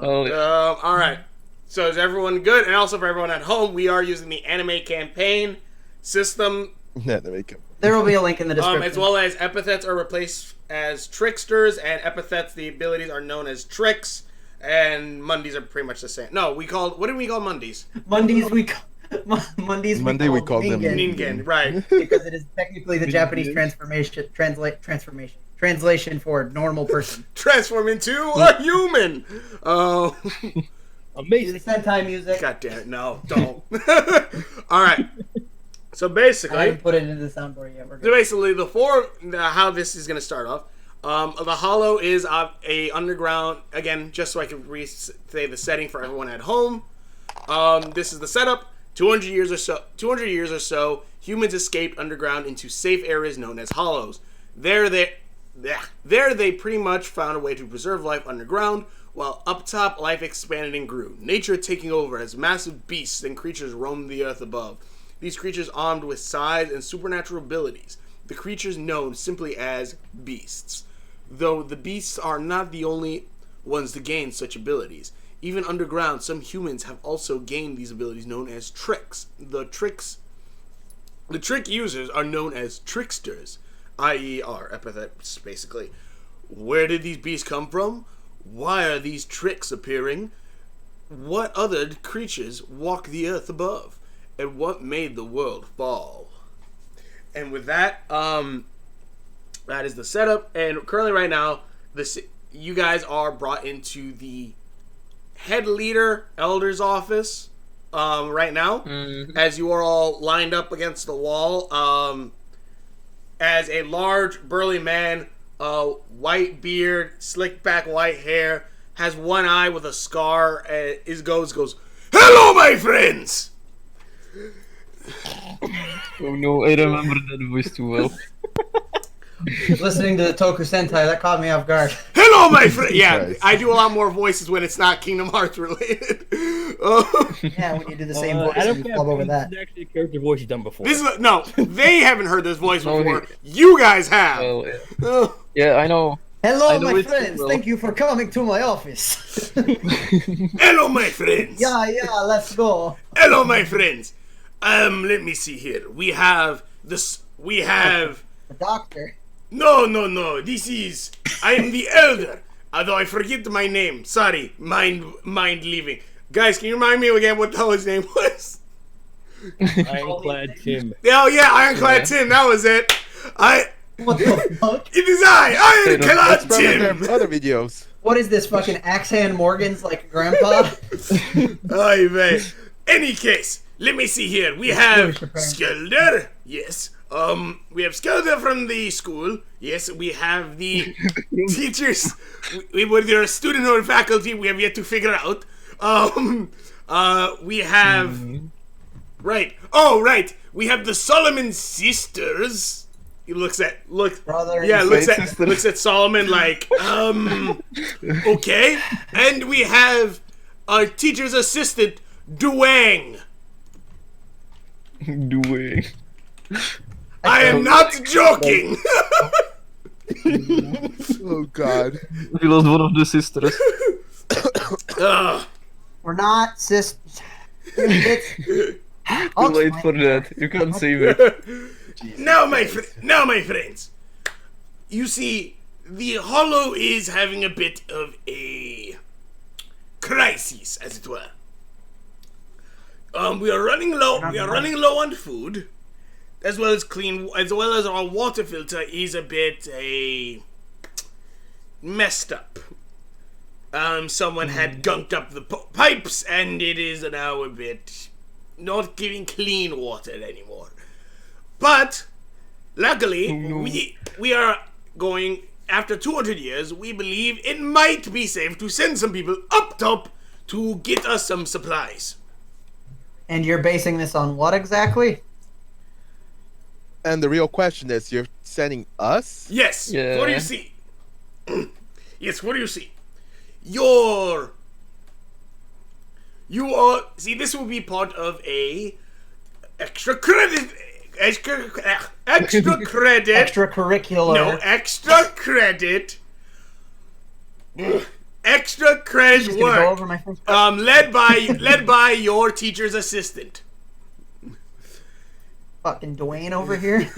All right. So is everyone good? And also for everyone at home, we are using the anime campaign system. There will be a link in the description. As well as epithets are replaced as tricksters, and epithets, the abilities are known as tricks, and Mondays are pretty much the same. No, what did we call Mondays? Monday we call them Ningen, right? Because it is technically the Japanese translation for normal person. Transform into a human. Amazing. Sentai music. God damn it! No, don't. All right. So basically, I haven't put it into the soundboard yet. We're good. So basically, how this is going to start off. The Hollow is a underground. Again, just so I can say the setting for everyone at home. This is the setup. 200 years or so, humans escaped underground into safe areas known as hollows. There they pretty much found a way to preserve life underground, while up top, life expanded and grew. Nature taking over as massive beasts and creatures roamed the earth above. These creatures armed with size and supernatural abilities. The creatures known simply as beasts. Though the beasts are not the only ones to gain such abilities. Even underground, some humans have also gained these abilities known as tricks. The trick users are known as tricksters, i.e. are epithets, basically. Where did these beasts come from? Why are these tricks appearing? What other creatures walk the earth above? And what made the world fall? And with that, that is the setup. And currently right now, you guys are brought into the head leader, elder's office right now, as you are all lined up against the wall. As a large, burly man, white beard, slick back white hair, has one eye with a scar, goes, "Hello, my friends!" Oh no, I remember that voice too well. Listening to the Toku Sentai, that caught me off guard. Hello, my friend! Yeah, I do a lot more voices when it's not Kingdom Hearts related. Yeah, when you do the same voice and you flub over that. This is actually a character voice you've done before. No, they haven't heard this voice before. You guys have. Well, yeah, I know. Hello, my friends. Thank you for coming to my office. Hello, my friends. Yeah, let's go. Hello, my friends. Let me see here. We have this. We have the doctor. No. This is. I am the elder. Although I forget my name. Sorry, mind leaving. Guys, can you remind me again what the hell his name was? Ironclad Tim. Oh yeah, Ironclad Tim. That was it. What the fuck? It is Ironclad Tim. Other videos. What is this fucking axe hand Morgan's like grandpa? Oy vey. Any case, let me see here. We have Skeldyr. Yes. We have Skeldyr from the school. Yes, we have the teachers. Whether you're a student or faculty, we have yet to figure out. We have... Right. Oh, right. We have the Solomon sisters. He looks at Solomon like, okay. And we have our teacher's assistant, Duwang. Duwang. I am not joking. Oh God. We lost one of the sisters. We're not sisters. Too late for that. You can't save it. Now, my friends. You see, the Hollow is having a bit of a crisis, as it were. We are running low. We are running low on food, as well as our water filter is a bit messed up. Someone had gunked up the pipes, and it is now a bit not giving clean water anymore. But luckily, we are going after 200 years. We believe it might be safe to send some people up top to get us some supplies. And you're basing this on what exactly? And the real question is, you're sending us? Yes. Yeah. What do you see? Yes. What do you see? You are. See, this will be part of a extra credit. Extra credit. Extracurricular. No, extra credit. extra credit Just gonna go over work. my first Led by your teacher's assistant. fucking Duwang over here.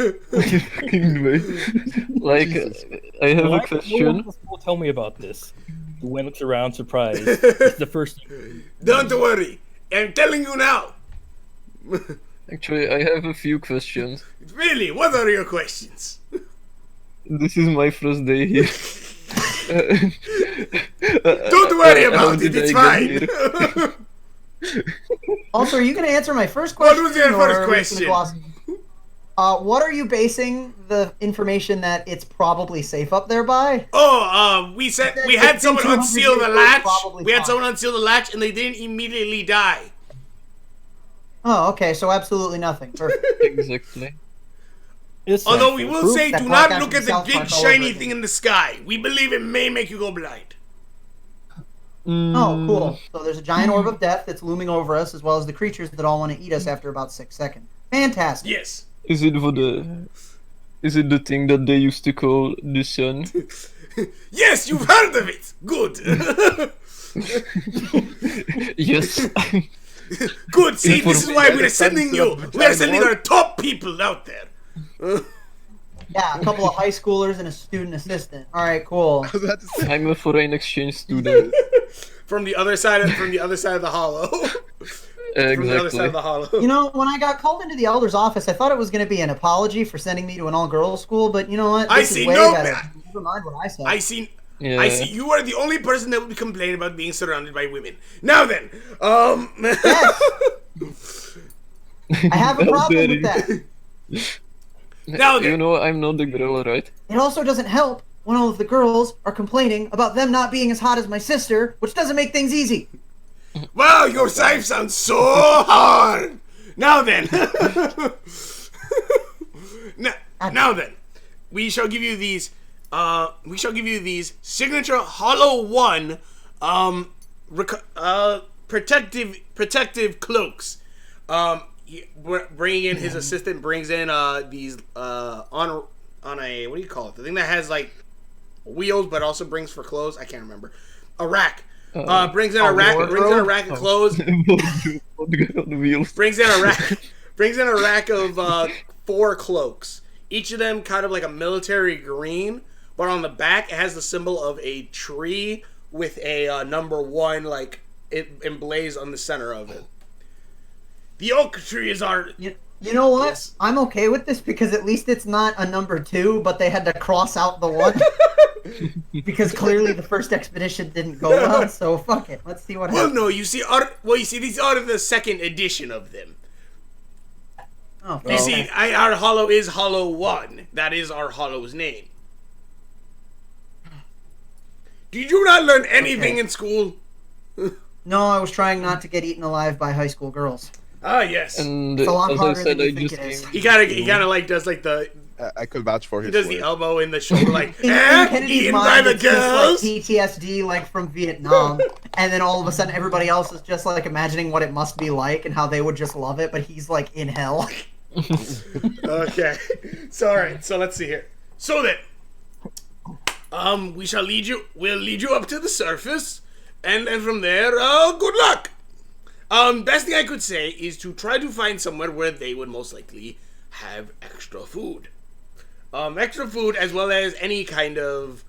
Like, I have a No question. one will tell me about this. When looks around, surprised. It's the first. Don't worry. I'm telling you now. Actually, I have a few questions. Really, what are your questions? This is my first day here. Don't worry How about it, did it's I get fine. Also, are you going to answer my first question? What was your or first are we just gonna question? gloss- what are you basing the information that it's probably safe up there by? Oh, we had someone unseal the latch. We had fine. someone unseal the latch, and they didn't immediately die. Oh, okay, so absolutely nothing. Perfect. Exactly. Although we will Proof say, that do Black not look Action at the South big Park all over shiny again. thing in the sky. We believe it may make you go blind. Oh, cool. So there's a giant orb of death that's looming over us, as well as the creatures that all want to eat us after about 6 seconds. Fantastic. Yes. Is it the thing that they used to call the sun? Yes, you've heard of it. Good. Yes. Good. See, this is why we're the sun sending stood you. up in the We are giant sending orb? our top people out there. Yeah, a couple of high schoolers and a student assistant. All right, cool. I was about to say, I'm a foreign exchange student. From the other side of the hollow. From the other side Exactly. of the hollow. You know, when I got called into the elder's office, I thought it was going to be an apology for sending me to an all-girls school, but you know what? I This see, is way no, better. man. Never mind what I said. I see. Yeah. I see. You are the only person that would complain about being surrounded by women. Now then, Yes. I have a How problem dare with that. Now then. You know I'm not the girl, right? It also doesn't help when all of the girls are complaining about them not being as hot as my sister, which doesn't make things easy. Wow, your scythe sounds so hard. Now then, now then, we shall give you these. Signature Hollow One, protective cloaks. Bringing in his assistant brings in these on a, what do you call it? The thing that has like wheels but also brings for clothes. I can't remember. A rack. Brings in a rack. Brings in a rack of clothes. Brings in a rack of 4 cloaks. Each of them kind of like a military green, but on the back it has the symbol of a tree with a number 1 like it emblazed on the center of it. The oak tree is our. You know what? Yes. I'm okay with this because at least it's not a number 2, but they had to cross out the 1. Because clearly the first expedition didn't go well, so fuck it. Let's see what Well, happens. no, you see, these are the second edition of them. Oh, You see, our hollow is Hollow 1. That is our hollow's name. Did you not learn anything in school? No, I was trying not to get eaten alive by high school girls. Ah, yes. And It's a lot as I harder said, than you I think just it is. He kind of like does like the I could vouch for he his does the word. elbow in the shoulder like In Kennedy's eaten by mind, the it's just girls. like PTSD, like from Vietnam, and then all of a sudden everybody else is just like imagining what it must be like and how they would just love it, but he's like in hell. Okay. So all right. So let's see here. So then, we'll lead you up to the surface, and then from there, good luck. Best thing I could say is to try to find somewhere where they would most likely have extra food. Extra food as well as any kind of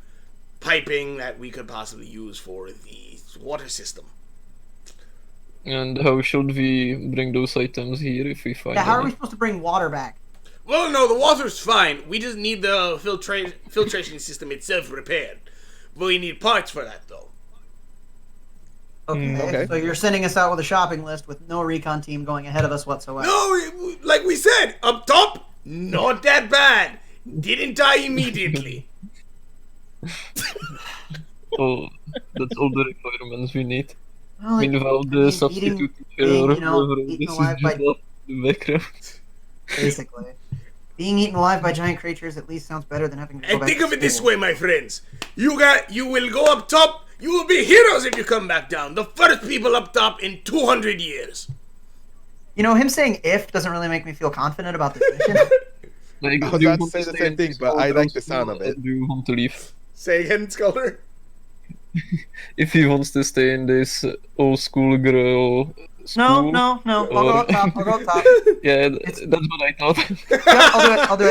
piping that we could possibly use for the water system. And how should we bring those items here if we find Yeah, how are we any? supposed to bring water back? Well, no, the water's fine. We just need the filtration system itself repaired. We need parts for that, though. Okay. So you're sending us out with a shopping list with no recon team going ahead of us whatsoever. No, like we said, up top, not that bad. Didn't die immediately. Oh, that's all the requirements we need. Well, like, Meanwhile, the eating- substitute teacher being, or you know, whoever eaten this is alive just by- off in the background. basically. Being eaten alive by giant creatures at least sounds better than having to go And back think to of it this school. way, my friends. You will go up top. You will be heroes if you come back down. The first people up top in 200 years. You know, him saying "if" doesn't really make me feel confident about this mission. Like, I was do you about to want say the stay same in thing, this but I hotel like the sound or of it. Do you want to leave? Say again, Skeldyr. if he wants to stay in this old school girl school. No. I'll go up top. Yeah, that's what I thought. Yeah, I'll do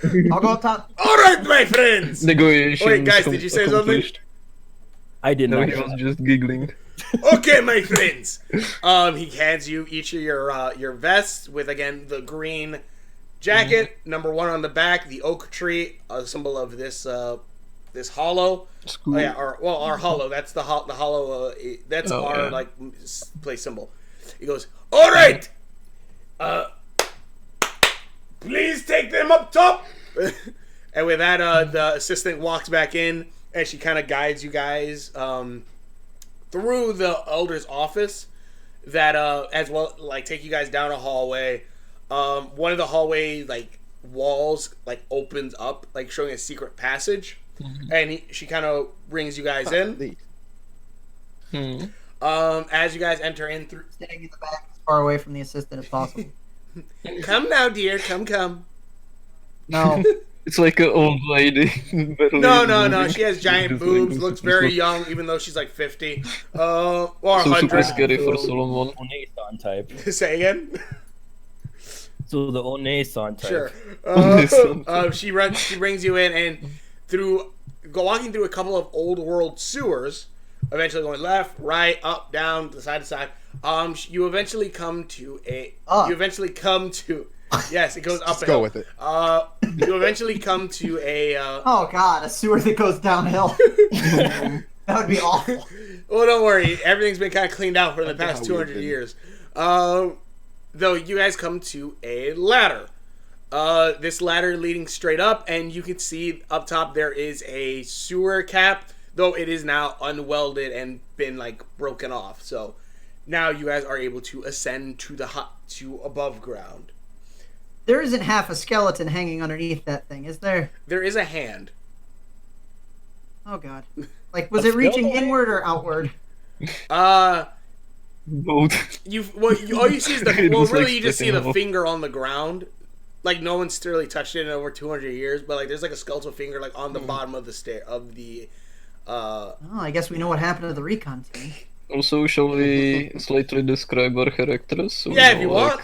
it. I'll go up top. All right, my friends. Negotiations. Wait, guys, did you say something? accomplished. I did No, not. he was just giggling. Okay, my friends. He hands you each of your vests with again the green jacket, number 1 on the back, the oak tree, a symbol of this this hollow. School. Oh, yeah, our hollow. That's the hollow. That's Oh, our yeah. place symbol. He goes, all right. Please take them up top. And with that, the assistant walks back in, and she kind of guides you guys through the elder's office. That as well, like take you guys down a hallway. One of the hallway walls opens up, showing a secret passage, and she kind of brings you guys in. Neat. As you guys enter in through. Staying in the back as far away from the assistant as possible. Come now, dear. Come. No. It's like an old lady. No. She has giant boobs. Looks very young, even though she's 50. Or So super 100. scary for Solomon. One type. Say again. So the One-san type. Sure. She brings you in, and walking through a couple of old world sewers, eventually going left, right, up, down, side to side. You eventually come to yes, it goes up. Just go with it. You eventually come to a. Oh God, a sewer that goes downhill. That would be awful. Well, don't worry. Everything's been kind of cleaned out for the past how 200 we've been. years. Though you guys come to a ladder. This ladder leading straight up, and you can see up top there is a sewer cap, though it is now unwelded and been broken off. So now you guys are able to ascend to above ground. There isn't half a skeleton hanging underneath that thing, is there? There is a hand. Oh God. Was it reaching inward or outward? Both. All you see is It was you just see splitting the off. finger on the ground. No one's really touched it in over 200 years, but there's a skeletal finger on the bottom of the stair of the. Oh, I guess we know what happened to the recon team. Also, shall we slightly describe our characters? So Yeah, if you want.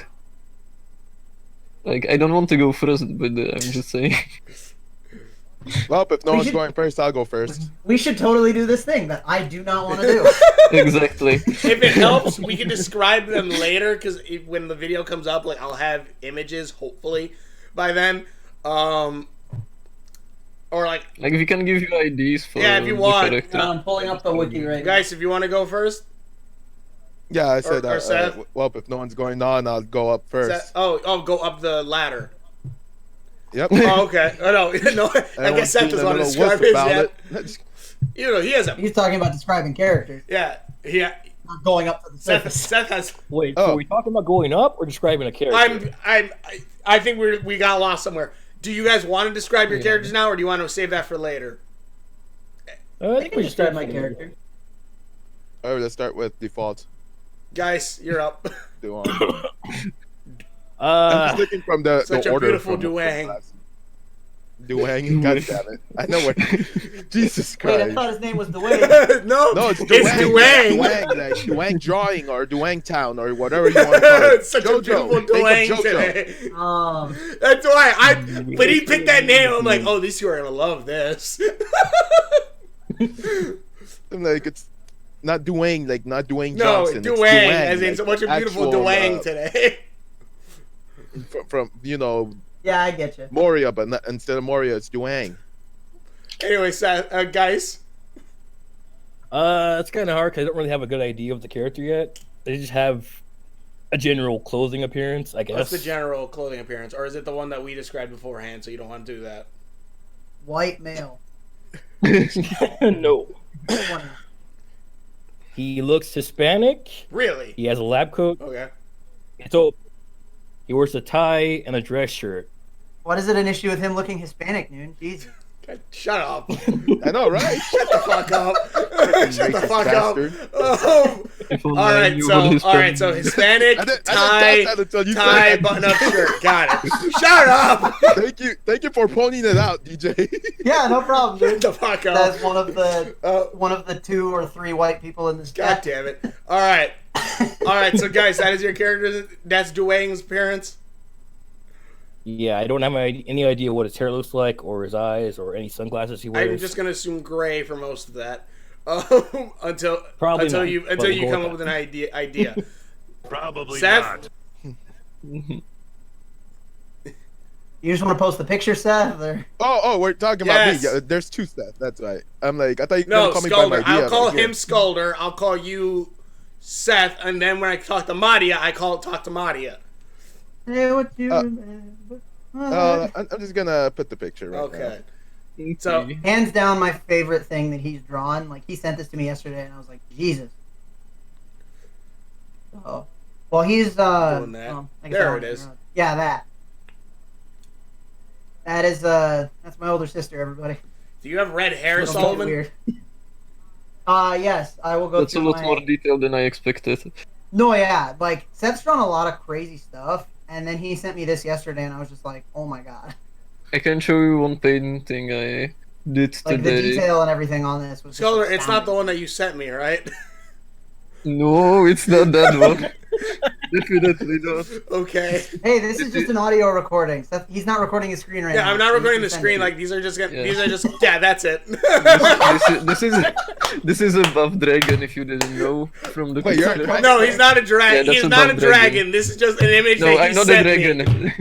I don't want to go first, but I'm just saying. Well, if no We one's should- going first, I'll go first. We should totally do this thing that I do not want to do. Exactly. If it helps, we can describe them later because when the video comes up, I'll have images hopefully by then. Or We can give you ideas for Yeah, if you the want. character. I'm pulling up the wiki right guys, if you want to go first, Yeah, I said or Seth? well, if no one's going on, I'll go up first. go up the ladder. Yep. Oh, okay. Oh no, no. I guess Seth doesn't want to describe his yet. He has a He's talking about describing characters, yeah. not going up to the surface. Seth has. Wait, Oh. so are we talking about going up or describing a character? I think we got lost somewhere. Do you guys want to describe your characters now, or do you want to save that for later? I I think can we describe should my character. Alright, let's start with default. Guys, you're up. Duwang. I'm Uh, just looking from the Such a order. beautiful from Duwang. Duwang, god damn it. I know what. Jesus Wait, I Christ. thought his name was Dwayne. No, No, it's Duwang. Duwang, like Duwang Drawing or Duwang Town or whatever you want to call it. It's such a Jojo. beautiful Think of Duwang Jojo. today. That's why when he picked that name, I'm like, oh, these two are gonna love this. I'm like, it's not Duwang, not Dwayne No, Johnson. Duwang, it's as in so much a beautiful actual, Duwang today. from Yeah, I get you. Moria, but not, instead of Moria, it's Duwang. Anyway, guys, it's kind of hard because I don't really have a good idea of the character yet. They just have a general clothing appearance, I guess. what's the general clothing appearance, or is it the one that we described beforehand? So you don't want to do that. White male. No. One. He looks Hispanic. Really? He has a lab coat. Okay. So he wears a tie and a dress shirt. What is it an issue with him looking Hispanic, Noone? Jesus. God, shut up. I know, right? Shut the fuck up. Shut the Racist fuck bastard. up. If All only I right, knew so what his Hispanic, I didn't tie, catch that until you tie, said it. button-up shirt. Got it. Shut up. Thank you for pointing it out, DJ. Yeah, no problem, Shut dude. the fuck up. That's one of the 2 or 3 white people in this God chat. damn it. All right. All right, so guys, that is your character. That's Duwang's appearance. Yeah, I don't have any idea what his hair looks like, or his eyes, or any sunglasses he wears. I'm just gonna assume gray for most of that. Until Probably until not, you but until we'll you go come with up with an idea. Probably Seth? not. You just want to post the picture, Seth? Or... Oh, we're talking about me. Yes. Yeah, there's 2 Seth. That's right. I'm like, I thought you were No, gonna call me by my Skeldyr. idea. I'll call like, him yeah. Skeldyr. I'll call you Seth, and then when I talk to Madia, I talk to Madia. Hey, what you I'm just gonna put the picture right Okay. So Hands down, my favorite thing that he's drawn. Like, he sent this to me yesterday, and I was like, Jesus. Oh, well, he's Doing that. I guess There I it don't is. know. Yeah, that. That is that's my older sister. Everybody. do you have red hair, Little bit Sullivan? Weird. Yes, I will go That's a through lot more detailed than I expected. No, yeah, like Seth's drawn a lot of crazy stuff, and then he sent me this yesterday, and I was just like, oh my god. I can show you one painting I did Like the today. detail and everything on this was. just Skeldyr, it's not the astounding. one that you sent me, right? No, it's not that one. Definitely not. Okay. Hey, this is just an audio recording. Seth, he's not recording his screen right now. Yeah, I'm not so you recording can the send screen. it. Like these are just gonna. Yeah. These are just. Yeah, that's it. This is a buff dragon if you didn't know from the Wait, you're picture. a- No, he's not a dragon. Yeah, that's he's a not a buff dragon. dragon. This is just an image No, that he I'm not a sent dragon. me.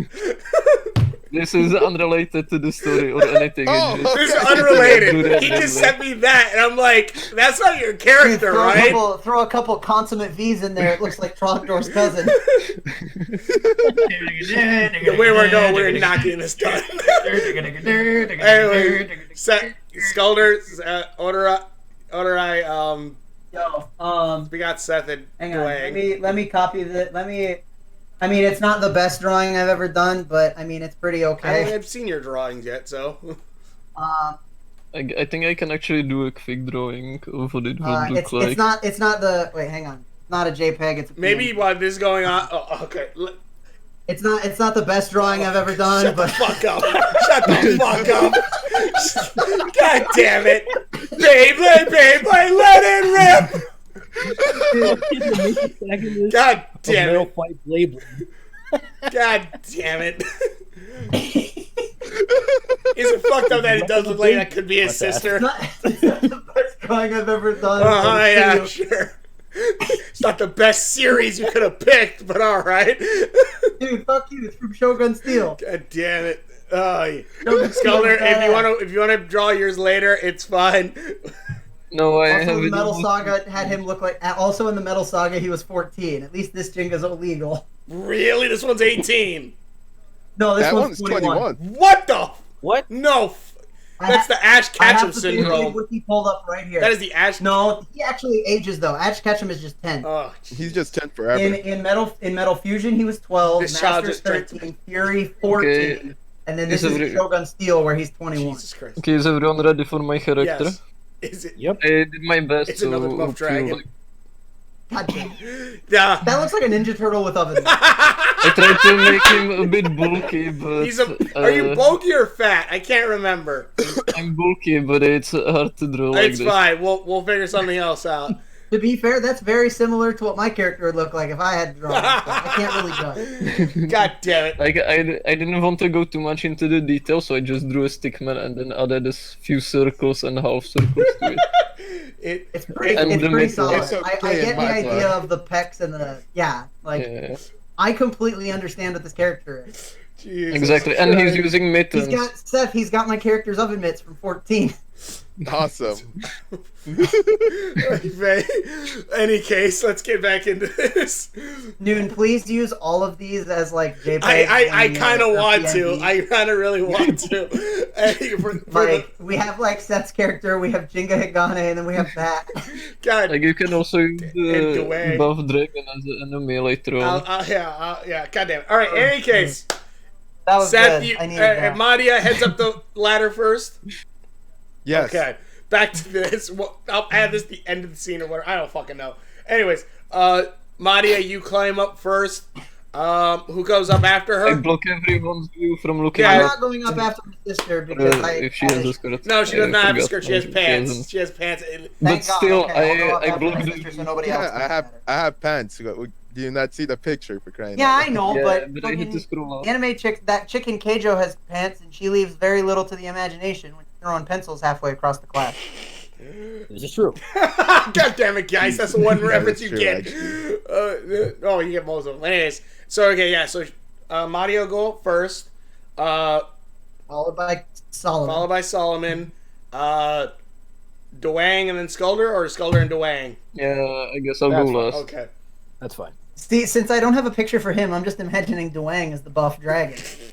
This is unrelated to the story or anything. Oh, It's just- This is Okay. unrelated. He just sent me that, and I'm like, that's not your Dude, character, right? throw a couple consummate V's in there. It looks like Trogdor's cousin. The way we're going, we're not getting this done. Anyway, Skeldyr, Oddorai, Yo, we got Seth and hang on. Duwang. Let me copy that. I mean, it's not the best drawing I've ever done, but I mean, it's pretty I don't think okay. I've seen your drawings yet, so. I think I can actually do a quick drawing of what it would look like. It's not the wait. Hang on. Not a JPEG. It's a Maybe PNG. while this is going on. Oh, okay. It's not the best drawing I've ever done, Shut the but fuck up. Shut the fuck up. God damn it. Beyblade, let it rip. God damn Metal it. Fight Blade. God damn it. Is it fucked up that it does look like that could be his sister? it's not the best drawing I've ever done. Uh-huh, but it's yeah, pretty sure. It's not the best series you could have picked, but alright. Dude, fuck you. It's from Shogun Steel. God damn it. Skeldyr, Skeldyr, if you wanna draw yours later, it's fine. No, I Also, have the it. Metal Saga had him look like. Also, in the Metal Saga, he was 14. At least this Jenga's illegal. Really? This one's 18. No, this That one's one's 21. What the? What? No. That's the Ash I Ketchum have the syndrome. wiki pulled up right here. That is the Ash. No, he actually ages though. Ash Ketchum is just 10. Oh, He's just 10 forever. In Metal Fusion, he was 12. This child Masters just 13. Fury 14. Okay. And then this Is is every- Shogun Steel, where he's 21. Jesus Christ. Okay, is everyone ready for my character? Yes. Is it? Yep. I did my best It's to another buff feel dragon. like- God damn. Yeah. That looks like a Ninja Turtle with oven. I tried to make him a bit bulky, but Are you bulky or fat? I can't remember. I'm bulky, but it's hard to draw like It's this. fine. We'll figure something else out. To be fair, that's very similar to what my character would look like if I had to draw it. So I can't really judge. God damn it. Like I didn't want to go too much into the details, so I just drew a stickman and then added a few circles and half circles to it. It's pretty, And it's the pretty middle. solid. It's I okay get in the my idea book. of the pecs and the like. Yeah, I completely understand what this character is. Jesus exactly. And he's Christ. using mittens. He's got my character's oven mitts from 14. Awesome. Any case, let's get back into this. Noone, please use all of these as like JPEG. I kind of want to. PNG. I kind of really want to. Like we have like Seth's character, we have Jinga Higane, and then we have that. God. Like you can also use the Duwang. buff dragon as an enemy later on. Yeah. God damn it. All right. Any case, That was Seth, good. you, I needed that. Madia heads up the ladder first. Yes. Okay, back to this. Well, I'll add this at the end of the scene or whatever. I don't fucking know. Anyways, Madia, you climb up first. Who goes up after I her? block everyone's view from looking Yeah, I'm up. not going up after my sister because If she has a skirt. No, she I does not have a forgot. skirt. She has Okay, pants. doesn't. She has pants. But Thank God. still, Okay, I'll go up I after my blocked sister so nobody else Yeah, can look at her. I have pants. Do you not see the picture for crying Yeah, out I know, Yeah, but but I need to fucking scroll up. anime chick, that chicken Keijo has pants, and she leaves very little to the imagination when she's throwing pencils halfway across the class. This is true. God damn it, guys! That's the one reference you true, get. Oh, you get most of them. Anyways, so okay, yeah. So Mario go up first. Followed by Solomon. Followed by Solomon, Duwang, and then Skeldyr, or Skeldyr and Duwang. Yeah, I guess I'll That's go fine. last. Okay. That's fine. See, since I don't have a picture for him, I'm just imagining Duwang as the buff dragon. He's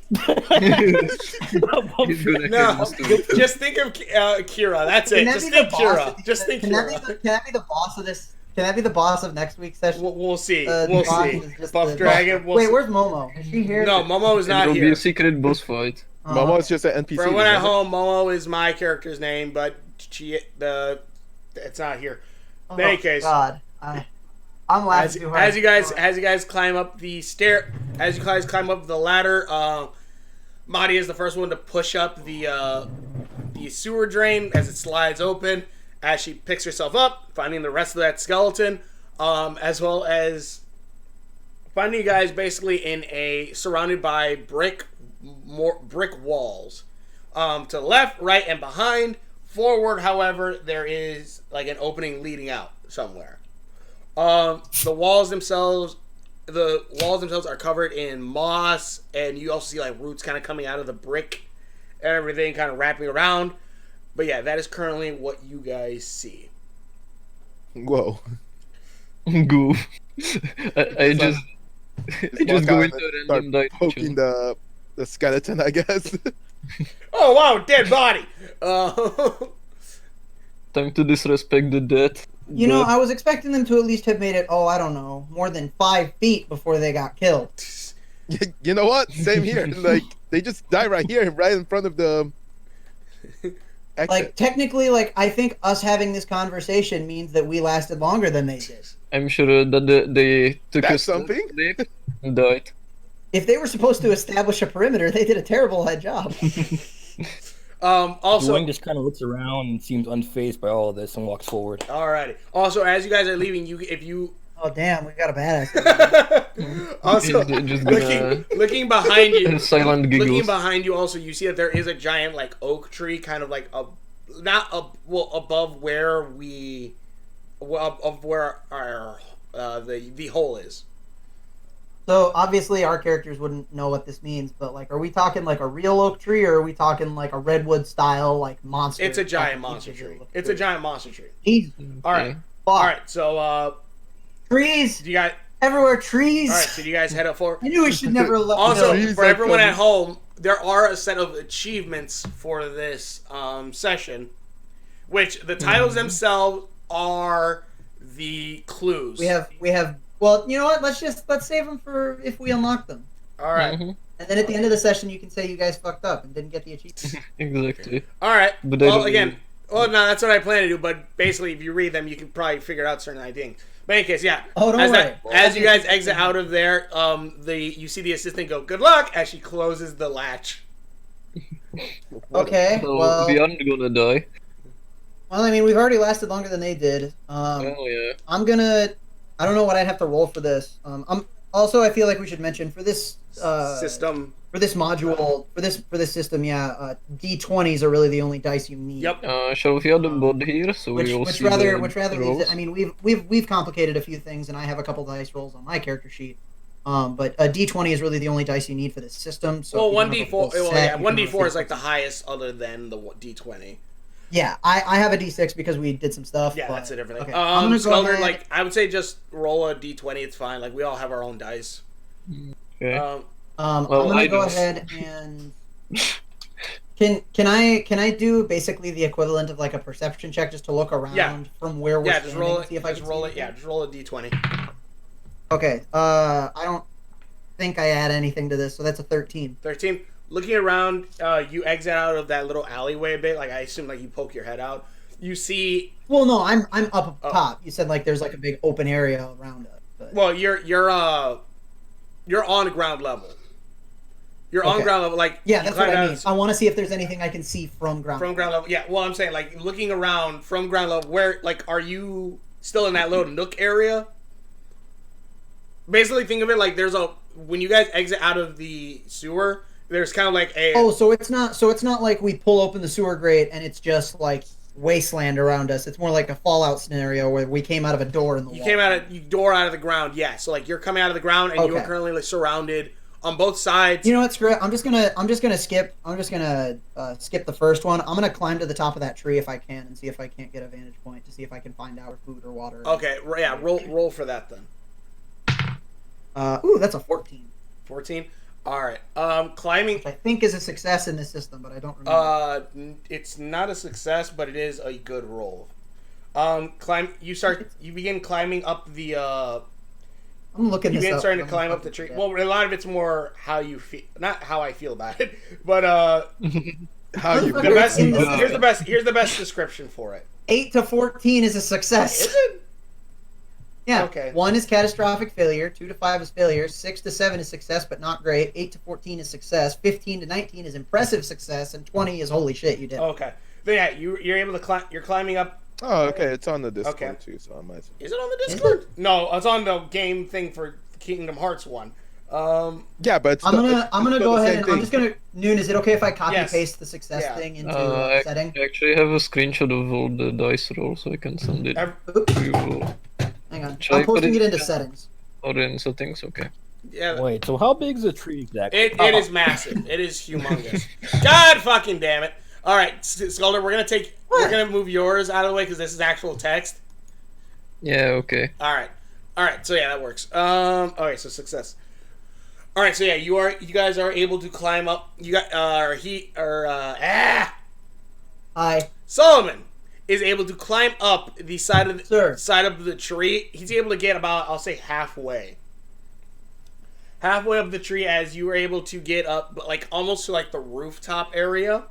good at No, chemistry. just think of Kira. That's it. Can that Just be think the boss Kira. of- Just think Can that Kira. be the boss of this? Can that be the boss of next week's session? We'll see. The We'll boss see. is just Buff the- Dragon. We'll Wait, see. where's Momo? Is she here? No, Momo is not It'll be here. a secret boss fight. Oh, Momo is just an NPC. For everyone at remember? home, Momo is my character's name, but it's not here. oh, In any case, God, I'm laughing too hard. as you guys climb up the the ladder, Madia is the first one to push up the sewer drain as it slides open. As she picks herself up, finding the rest of that skeleton, as well as finding you guys basically surrounded by brick walls. To the left, right, and behind. Forward, however, there is like an opening leading out somewhere. The walls themselves are covered in moss, and you also see like roots kind of coming out of the brick and everything, kind of wrapping around. But yeah, that is currently what you guys see. Whoa. Go. I just Walk go out into and a start random poking direction. the skeleton, I guess. Oh wow, dead body. Time to disrespect the dead. You know, But I was expecting them to at least have made it. Oh, I don't know, more than 5 feet before they got killed. You know what? Same here. Like they just die right here, right in front of the exit. Like technically, like I think us having this conversation means that we lasted longer than they did. I'm sure that they took That's a step something? back and died. If they were supposed to establish a perimeter, they did a terrible head job. Also, Duwang just kind of looks around and seems unfazed by all of this and walks forward. alrighty. Also, as you guys are leaving, Oh damn, we got a badass. also He's just gonna looking behind you, silent looking giggles. behind you, also you see that there is a giant like oak tree, kind of like above where our the hole is. So obviously our characters wouldn't know what this means, but like, are we talking like a real oak tree, or are we talking like a redwood style like monster? It's a giant Like, monster tree. look It's a good. giant monster tree. Jesus, All right, Okay. all right. So trees do you guys? everywhere, trees. All right, so do you guys head up for? I knew we should never let Also, Trees for are everyone at coming. home, there are a set of achievements for this session, which the titles themselves are the clues. We have. Well, you know what? Let's save them for if we unlock them, All right, Mhm. and then at the end of the session, you can say you guys fucked up and didn't get the achievement. Exactly. all right. But I Well, don't again, no, that's what I plan to do. But basically, if you read them, you can probably figure out certain things. But in any case, yeah. Oh, don't as worry. as you guys exit out of there, you see the assistant go, "Good luck," as she closes the latch. Okay. So Well, we aren't gonna die. I mean, we've already lasted longer than they did. Oh yeah. I'm gonna. I don't know what I'd have to roll for this. I feel like we should mention for this System. for this module for this system. Yeah, D20s are really the only dice you need. Yep. Shall we have the board here so we all Which see rather the leaves it, rolls? I mean, we've complicated a few things, and I have a couple dice rolls on my character sheet. But a D20 is really the only dice you need for this system. So Well, if you one don't have a D4. full Well, set, yeah, you one can D4 only is like fit- the highest, other than the D20. Yeah, I have a D6 because we did some stuff. Yeah, but- that's it. Everything. Okay. I'm gonna go Skeldyr, ahead- like I would say, just roll a D20. It's fine. Like we all have our own dice. Okay. Um, Well, I'm gonna I go don't. ahead and can I do basically the equivalent of like a perception check just to look around Yeah. from where we're yeah, just roll standing, it. see if I Just can roll see it. Yeah, anything? just roll a D20. Okay. I don't think I add anything to this, so that's a 13. 13. looking around, you exit out of that little alleyway a bit. Like I assume, like you poke your head out. You see. Well, no, I'm up top. You said like there's like a big open area around us. But... Well, you're on ground level. You're on ground level, like yeah, that's what I mean. I want to see if there's anything I can see from ground level. Yeah, well, I'm saying like looking around from ground level. Where like are you still in that little nook area? Basically, think of it like when you guys exit out of the sewer, there's kind of like a. Oh, so it's not like we pull open the sewer grate and it's just like wasteland around us. It's more like a Fallout scenario where we came out of a door in the wall. You door out of the ground, yeah. So like you're coming out of the ground and you are currently like surrounded on both sides. You know what? Screw it. I'm just gonna skip the first one. I'm gonna climb to the top of that tree if I can and see if I can't get a vantage point to see if I can find out food or water. Okay, yeah. Roll for that then. Ooh, that's a 14. 14. All right. Climbing. Which I think is a success in this system, but I don't remember. It's not a success, but it is a good roll. You begin climbing up the. I'm looking. You begin starting to climb up the tree. Well, a lot of it's more how you feel, not how I feel about it, but how you. Here's the best description for it. 8 to 14 is a success. Is it? Yeah. Okay. 1 is catastrophic failure. 2 to 5 is failure. 6 to 7 is success, but not great. 8 to 14 is success. 15 to 19 is impressive success, and 20 is holy shit, you did. Okay. But yeah, you're able to climb. You're climbing up. Oh, okay. It's on the Discord too, so I might. Is it on the Discord? No, it's on the game thing for Kingdom Hearts 1. Yeah, but I'm gonna go ahead and I'm just gonna. Noone, is it okay if I copy paste the success thing into setting? I actually have a screenshot of all the dice rolls, so I can send it to you. Hang on, I'm posting it into settings. Or in settings, okay. Yeah. Wait, so how big is the tree exactly? It is massive. It is humongous. God fucking damn it! All right, Skeldyr, we're gonna move yours out of the way because this is actual text. Yeah. Okay. All right. So yeah, that works. Okay, so success. All right, so yeah, you guys are able to climb up. You got Hi. Solomon is able to climb up the side of the tree. He's able to get about, I'll say, halfway up the tree as you were able to get up, but like almost to like the rooftop area,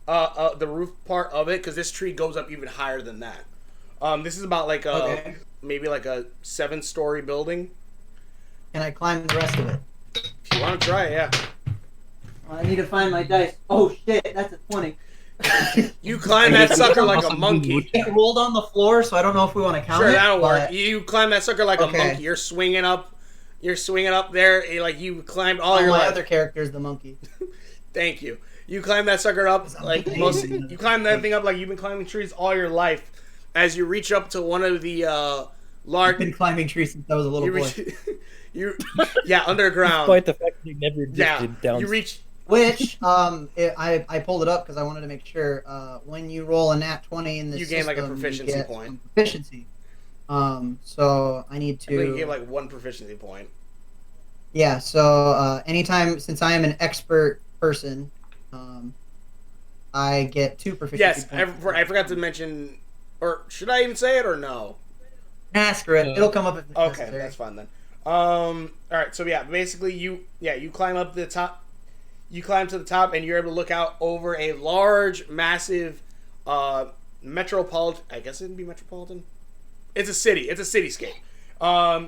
the roof part of it, because this tree goes up even higher than that. This is about like maybe like a 7-story building. Can I climb the rest of it? If you want to try it, yeah. Well, I need to find my dice. Oh shit, that's a 20. You climb that sucker like a monkey. It rolled on the floor, so I don't know if we want to count it. Sure, that'll work. You climb that sucker like a monkey. You're swinging up there, like you climbed all your life. My other character is the monkey. Thank you. You climb that sucker up like you climb that thing up like you've been climbing trees all your life. As you reach up to one of the large. I've been climbing trees since I was a little boy. Underground. Despite the fact that you never existed down. You reach. Which I pulled it up because I wanted to make sure when you roll a nat 20 in this you gain system, like a proficiency point. Proficiency. So I need to. I think you get like 1 proficiency point. Yeah. So anytime, since I am an expert person, I get 2 proficiency points. Yes, I forgot to mention, or should I even say it or no? Nah, screw it. It'll come up if necessary. Okay, that's fine then. All right. So yeah, basically you climb up the top. You climb to the top, and you're able to look out over a large, massive, metropolitan. I guess it'd be metropolitan. It's a city. It's a cityscape.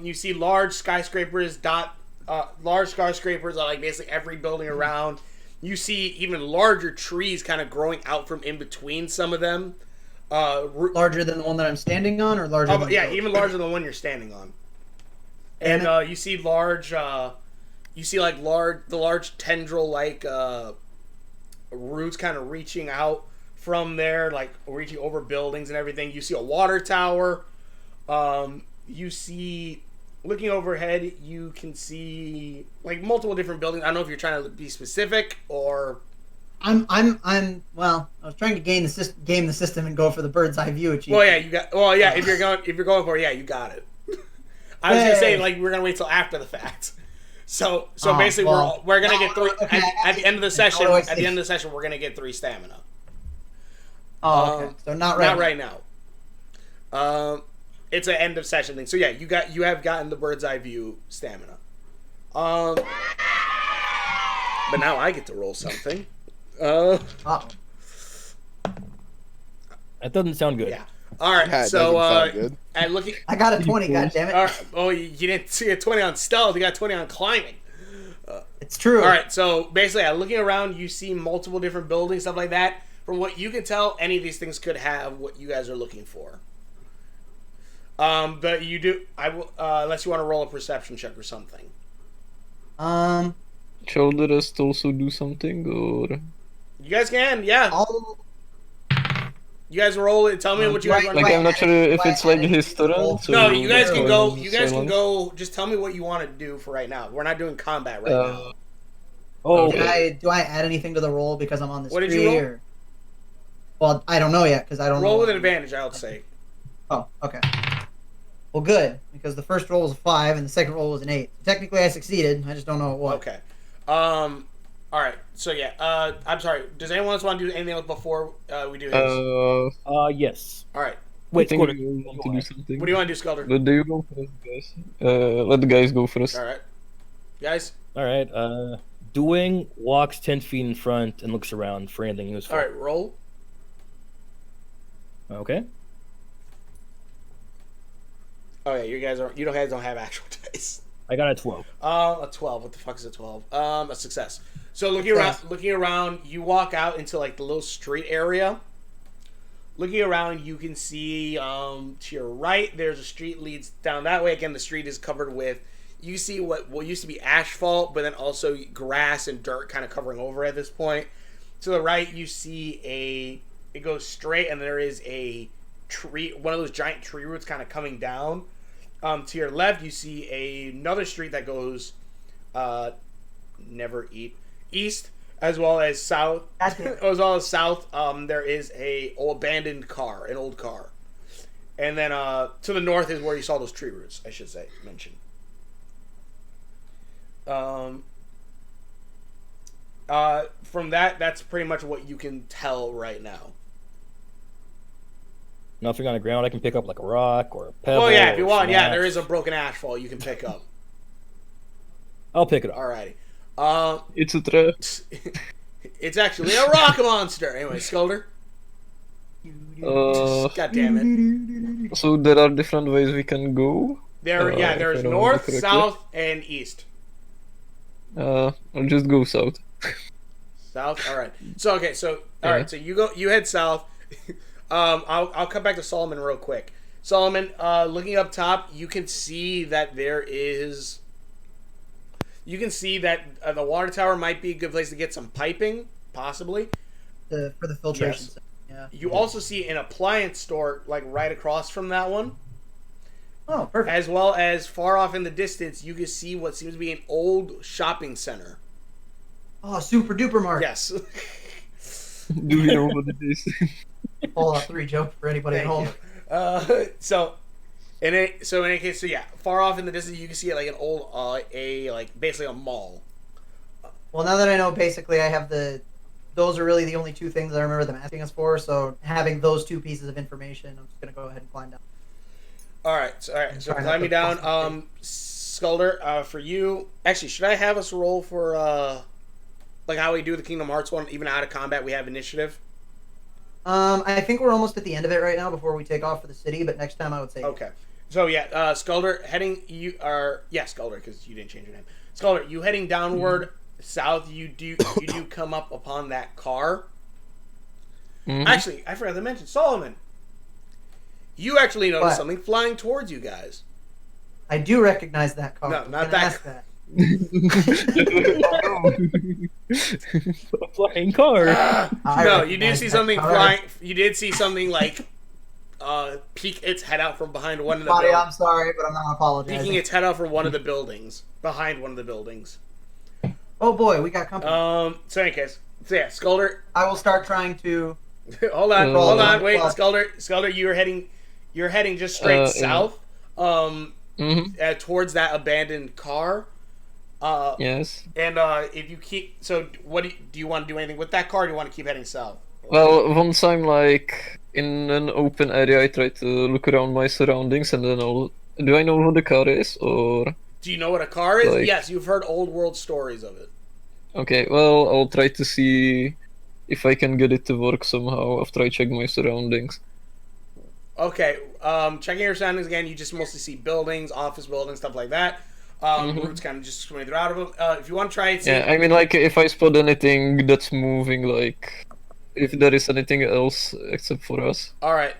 You see large skyscrapers. Large skyscrapers are like basically every building around. You see even larger trees kind of growing out from in between some of them. Larger than the one that I'm standing on, or larger? Even larger than the one you're standing on. And you see large. You see like the large tendril like roots kind of reaching out from there, like reaching over buildings and everything. You see a water tower. You see, looking overhead, you can see like multiple different buildings. I don't know if you're trying to be specific or. Well, I was trying to game the system and go for the bird's eye view achievement. If you're going for it, you got it. I was gonna say like we're gonna wait till after the fact. So basically we're gonna get 3 at the end of the session. At the end of the session, we're gonna get 3 stamina. Oh, okay. So not right now. It's an end of session thing. So yeah, you have gotten the bird's eye view stamina. but now I get to roll something. Uh, Uh-oh. That doesn't sound good. yeah. All right. Yeah, it so, doesn't sound good. and looking. I got a 20, goddammit. All right, oh, you didn't see a 20 on stealth. You got 20 on climbing. It's true. All right. So basically, looking around, you see multiple different buildings, stuff like that. From what you can tell, any of these things could have what you guys are looking for. But you do. I will, unless you want to roll a perception check or something. Shall the rest also do something, or You guys can, yeah. I'll... You guys roll it. Tell me what you guys want to like do. I'm not sure if it's like his turn? So No, you guys can go. silence. You guys can go. Just tell me what you want to do for right now. We're not doing combat right now. Oh, Do I add anything to the roll because I'm on this What did tree? you roll? Or... Well, I don't know yet because I don't know. Roll with an advantage, I would say. Oh, okay. Well, good, because the first roll was a 5 and the second roll was an 8. Technically, I succeeded. I just don't know what. Okay. All right. So yeah. I'm sorry. Does anyone else want to do anything else before we do his? yes. All right. I Wait, think Skeldyr, you want to do something. What do you want to do, Skeldyr? But do you go first, guys? Let the guys go first. All right. Guys. All right. Duwang walks 10 feet in front and looks around for anything useful. All right. Roll. Okay. Oh yeah. You guys don't have actual dice. I got a 12. A 12. What the fuck is a 12? A success. So looking around, you walk out into like the little street area. Looking around, you can see to your right, there's a street leads down that way. Again, the street is covered with, you see what used to be asphalt, but then also grass and dirt kind of covering over at this point. To the right, you see it goes straight, and there is a tree, one of those giant tree roots kind of coming down. To your left, you see another street that goes east, as well as south. As well as south, there is an old car. And then to the north is where you saw those tree roots, I should say, mention. From that's pretty much what you can tell right now. Nothing on the ground I can pick up, like a rock or a pebble. Well, yeah, if you or want, some yeah, there axe. is a broken asphalt you can pick up. I'll pick it up. Alrighty. It's a trap. It's actually a rock monster. Anyway, Skeldyr. God damn it. So there are different ways we can go. There's if I north, remember correctly. south, and east. I'll just go south. South. All right. So all right. So you head south. I'll come back to Solomon real quick. Solomon, looking up top, you can see that there is. You can see that the water tower might be a good place to get some piping, possibly. For the filtration. Yes. System. Yeah. You also see an appliance store like right across from that one. Oh, perfect. As well as far off in the distance, you can see what seems to be an old shopping center. Oh, super duper mark. Yes. Do we know what it is? Fallout 3 joke for anybody at home. So in any case, far off in the distance, you can see like an old, basically a mall. Well, now that I know, basically, I have those are really the only two things I remember them asking us for. So having those two pieces of information, I'm just gonna go ahead and climb down. All right. So Try not climb me to down. bust Skeldyr, for you. Actually, should I have us roll for like how we do the Kingdom Hearts one? Even out of combat, we have initiative. I think we're almost at the end of it right now before we take off for the city. But next time, I would say Okay. So Skeldyr Skeldyr, because you didn't change your name. Skeldyr, you heading downward south. You do come up upon that car. Mhm. Actually, I forgot to mention Solomon. You actually notice What? something flying towards you guys. I do recognize that car. No, I'm not gonna that ask that. A flying car. I No, you did recognize see that something car. flying. You did see something like peek its head out from behind one of the Madia, I'm buildings. sorry, but I'm not apologizing. Peeking its head out from one of the buildings, behind one of the buildings. Oh boy, we got company. So in any case, Skeldyr. I will start trying to. hold on, wait, Well- Skeldyr, you're heading just straight Yeah. south, Mm-hmm. towards that abandoned car. Yes. And if you keep, so what do you want to do anything with that car? Or do you want to keep heading south? Well, once I'm like in an open area, I try to look around my surroundings, and then do I know what the car is, or? Do you know what a car is? Like- Yes, you've heard old world stories of it. Okay, well, I'll try to see if I can get it to work somehow after I check my surroundings. Okay, checking your surroundings again, you just mostly see buildings, office buildings, stuff like that. Roots kind of just swimming throughout of them. If you want to try it, see. Yeah, I mean, like, if I spot anything that's moving, like, if there is anything else except for us. All right,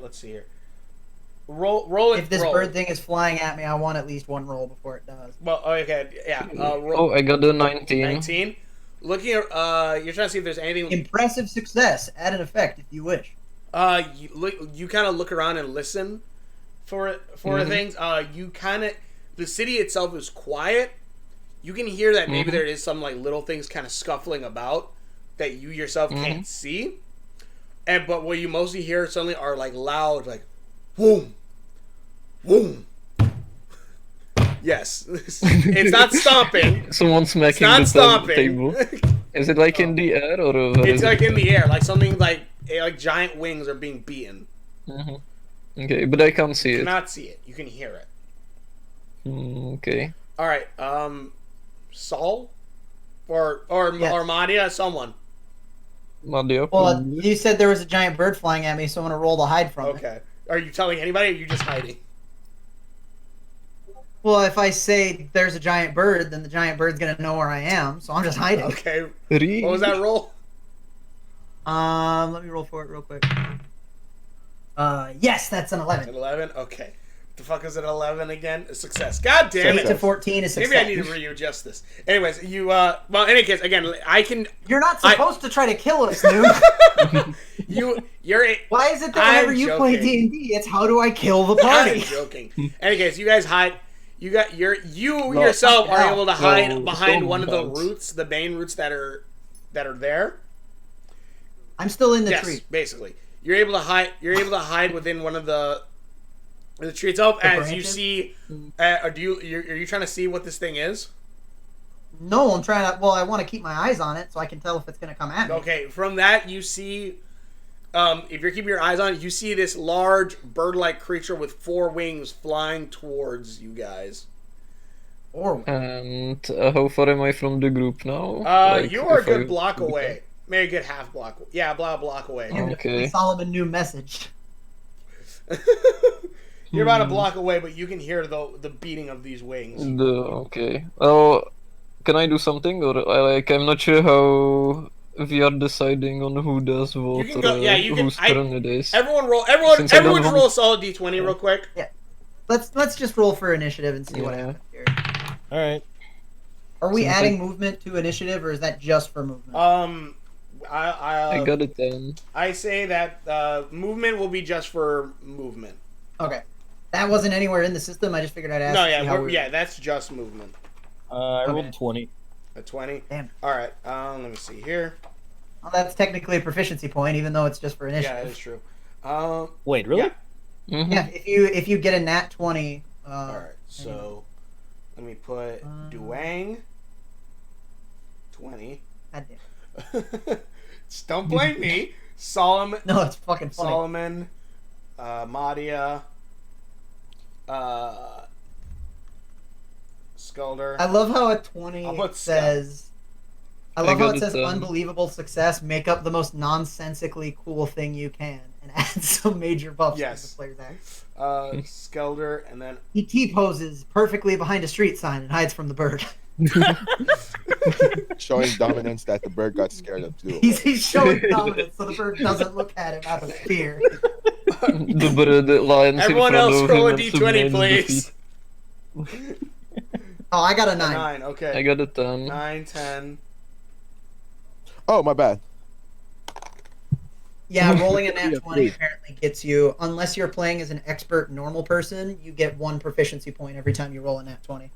let's see here. Roll it. If this roll. bird thing is flying at me, I want at least one roll before it does. Well, okay, yeah. Oh, I got a 19. 19. Looking at, you're trying to see if there's anything. Impressive success. Add an effect if you wish. You kind of look around and listen for things. You kind of, the city itself is quiet. You can hear that maybe there is some like little things kind of scuffling about that you yourself can't see. But what you mostly hear suddenly are like loud, like, boom, boom. Yes, it's not stomping. Someone smacking It's not the stomping. table. Is it like in the air or? It's like in the air, like something like giant wings are being beaten. Okay, but I can't see You it. cannot see it. You can hear it. Okay. All right, Saul, or Madia, someone. Madia. Well, you said there was a giant bird flying at me, so I'm gonna roll to hide from it. Okay. Are you telling anybody? Or are you just hiding? Well, if I say there's a giant bird, then the giant bird's gonna know where I am, so I'm just hiding. Okay. What was that roll? Let me roll for it real quick. Yes, that's an 11. An 11. Okay. The fuck is it? 11 again? A success. God damn 8 it. to 14 is success. Maybe I need to readjust this. Anyways, you well, in any case, again, I can. You're not supposed to try to kill us, Noone. You're. Why is it that whenever you play D&D, it's how do I kill the party? I'm joking. In any case, you guys hide. You yourself are able to hide behind one of the roots, the main roots that are there. I'm still in the Yes, tree. basically, you're able to hide. You're able to hide within one of the tree itself. As you see, are you trying to see what this thing is? No, I'm trying to. Well, I want to keep my eyes on it so I can tell if it's going to come at me. Okay, from that you see, if you're keeping your eyes on it, you see this large bird-like creature with 4 wings flying towards you guys. And how far am I from the group now? You are a good block away. Maybe a good half block. Yeah, block away. Okay. Solomon new message. You're about a block away, but you can hear the beating of these wings. Okay. Well, can I do something, or I'm not sure how we are deciding on who does what. You can go. Yeah, you can. Whose turn it is. Everyone roll. Since I don't Everyone know- roll a solid d20 real quick. Yeah. Let's just roll for initiative and see what Yeah. happens here. All right. Are we Since adding movement to initiative, or is that just for movement? I got it then. I say that movement will be just for movement. Okay. That wasn't anywhere in the system. I just figured I'd ask. No, to see how yeah, that's just movement. I rolled Okay. 20. A 20. Damn. All right. Let me see here. Well, that's technically a proficiency point, even though it's just for Yeah, initiative. that is true. Wait, really? Yeah. Mhm. Yeah, if you get a nat 20. All right. So let me put Duwang 20. God damn. Don't blame me. Solomon. No, it's fucking funny. Solomon. Madia. Skeldyr. I love how a 20 I'll put says. I I love how got it it says done. unbelievable success. Make up the most nonsensically cool thing you can, and add some major buffs Yes. to the player's act. Skeldyr, and then He T-poses perfectly behind a street sign and hides from the bird. Showing dominance that the bird got scared of too. He's showing dominance so the bird doesn't look at him out of fear. The bird lions everyone in front else of roll a him and d20, submits please. defeat. Oh, I got a 9. 9. Okay. I got a 10. 9, 10. Oh, my bad. Yeah, rolling a nat Yeah, 20 please. apparently gets you, unless you're playing as an expert normal person, you get 1 proficiency point every time you roll a nat 20.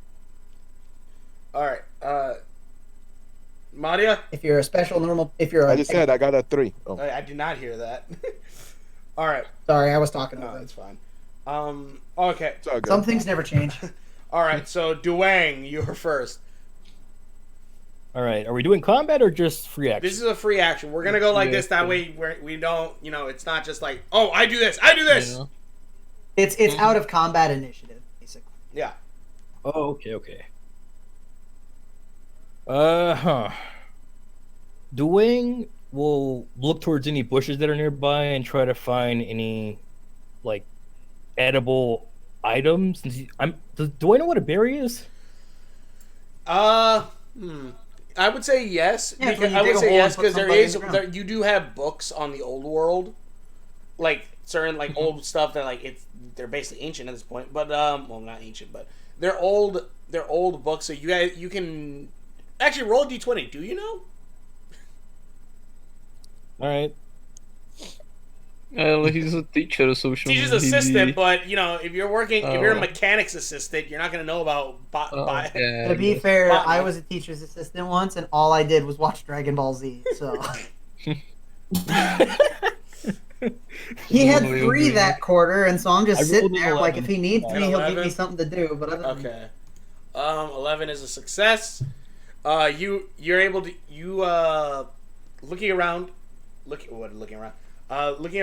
All right. Madia. If you're a special normal, if you're I a, just said I got a 3. Oh. I did not hear that. All right. sorry, I was talking No, over. that's fine. Okay. It's all good. Some things never change. All right. So Duwang, you're first. All right. Are we doing combat or just free action? This is a free action. We're gonna go like this. That way, we don't. It's not just like, oh, I do this. I do this. Yeah. It's out of combat initiative, basically. Yeah. Oh, okay. Huh. Duwang will look towards any bushes that are nearby and try to find any, like, edible items. Do I know what a berry is? I would say yes. Yeah, it's when Because, you I dig would a say hole yes and put because there somebody in is the ground. you do have books on the old world, like certain like old stuff that like they're basically ancient at this point. But well, not ancient, but they're old. They're old books. So you can actually roll a d20. Do you know? All right. Well, he's a teacher, so shouldn't Teacher's he assistant, be... but you know if you're a Oh. mechanics assistant, you're not gonna know about Oh, yeah, To be yes. fair, Botany. I was a teacher's assistant once, and all I did was watch Dragon Ball Z. So he had 3 that quarter, and so I'm just I sitting rolled an there like, 11. if he needs me, An he'll give 11? me something to do. But other than Okay. 11 is a success. You're able to looking around, looking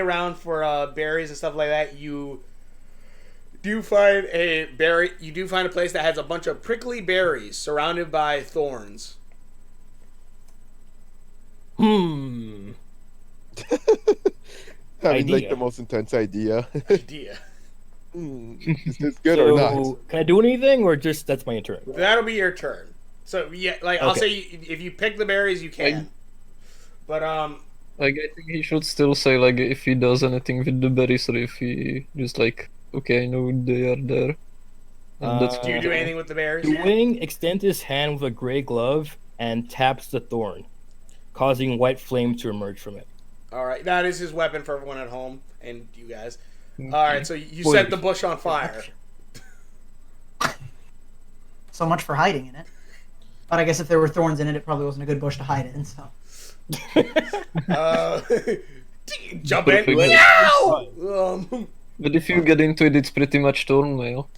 around for berries and stuff like that. You do find a berry. You do find a place that has a bunch of prickly berries surrounded by thorns. Hmm. Having like Idea. the most intense idea. Idea. Is this good or not? So, can I do anything, or just that's my turn? That'll be your turn. So yeah, like I'll Okay. say, if you pick the berries, you can. But Like, I think he should still say, like, if he does anything with the berries, or if he just, like, okay, I know they are there. And that's do you do anything with the berries? Duwang extends his hand with a gray glove and taps the thorn, causing white flame to emerge from it. All right, that is his weapon for everyone at home and you guys. All right, so you Boy. set the bush on fire. so much for hiding in it. But I guess if there were thorns in it, it probably wasn't a good bush to hide in. So Uh, jump in. Perfect. Meow! But if you get into it, it's pretty much thorn mail.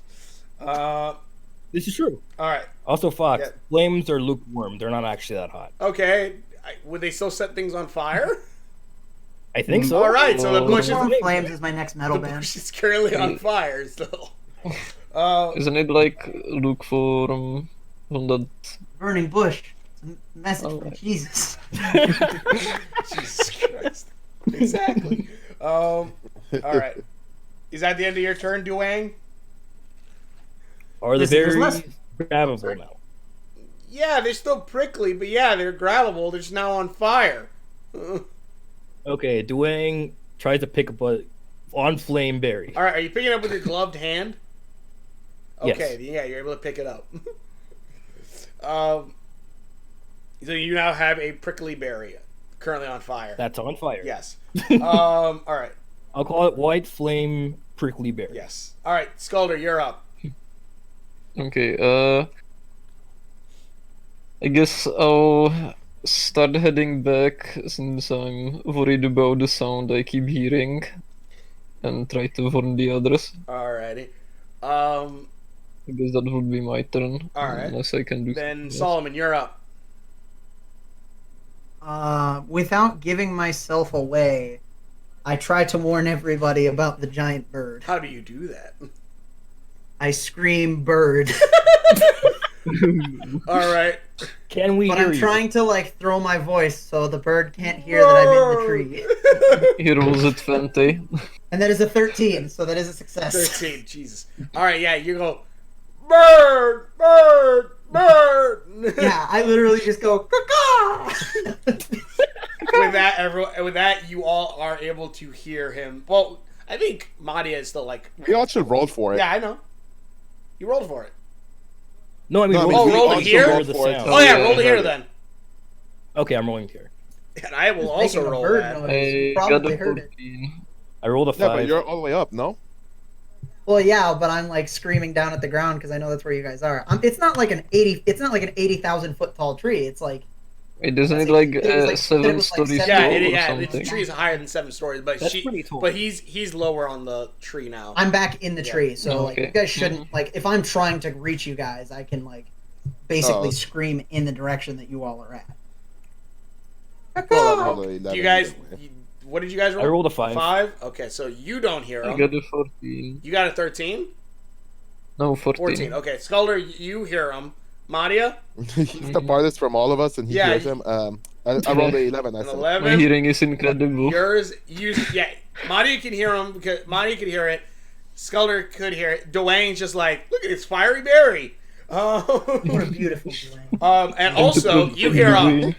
This is true. All right, Also, Fox, Yeah. flames are lukewarm. They're not actually that hot. okay. Would they still set things on fire? I think so. All right, so the bush is Storm Flames is my next metal the band. bush is currently on fire still. Isn't it like look for on that? Burning bush. It's a message Oh, from right. Jesus. Jesus Christ. Exactly. All right. Is that the end of your turn, Duwang? Are the Listen, there's berries less- grabbable now? Yeah, they're still prickly, but yeah, they're grabbable. They're just now on fire. Okay, Duwang tries to pick up a on flame berry. All right, are you picking it up with your gloved hand? Yes. Okay, yeah, you're able to pick it up. So you now have a prickly berry currently on fire. That's on fire. Yes. All right. I'll call it white flame prickly berry. Yes. All right, Skeldyr, you're up. Okay. I guess I'll start heading back since I'm worried about the sound I keep hearing, and try to warn the others. Alrighty. I guess that would be my turn. Alright. Unless I can do Then something else. Solomon, you're up. Without giving myself away, I try to warn everybody about the giant bird. How do you do that? I scream bird, All right. Can we but hear I'm you? trying to like throw my voice so the bird can't hear that I'm in the tree. He rolls at 20. And that is a 13, so that is a success. 13. Jesus. All right. Yeah. You go. Bird. Bird. Bird. Yeah, I literally just go. "Caw-caw!" With that, you all are able to hear him. Well, I think Madia is still like. We all should roll for it. Yeah, I know. You rolled for it. No, I mean, No, I mean, roll, we roll to also hear? rolled the for it, sound. so Oh yeah, we roll to heard hear it. then. Okay, I'm rolling here. And I will Just also making a roll bird that. noise. I You got probably a heard it. 14. I rolled a Yeah, 5. but you're all the way up, no? Well, yeah, but I'm like screaming down at the ground because I know that's where you guys are. It's not like an 80. It's not like an 80,000 foot tall tree. It's like Wait, isn't it It like was like- it 7 was like stories seven- Yeah, tall or the something? tree is higher than 7 stories, but That's pretty tall. but he's lower on the tree now. I'm back in the Yeah. tree, so like Okay. you guys shouldn't like if I'm trying to reach you guys, I can like basically Oh. scream in the direction that you all are at. Well, I'm roll a Do 11 you guys? either way. What did you guys roll? I rolled a 5. 5. Okay, so you don't hear I him. got a 14. You got a 13. No, 14. 14. Okay, Skeldyr, you hear him. Madia? He's the farthest from all of us, and he Yeah, hears him. I rolled a 11. I An said, 11. My hearing is incredible. Yeah. Madia can hear him because Madia could hear it. Skeldyr could hear it. Duwang's just like, look at this fiery berry. What a beautiful Duwang. And also, you then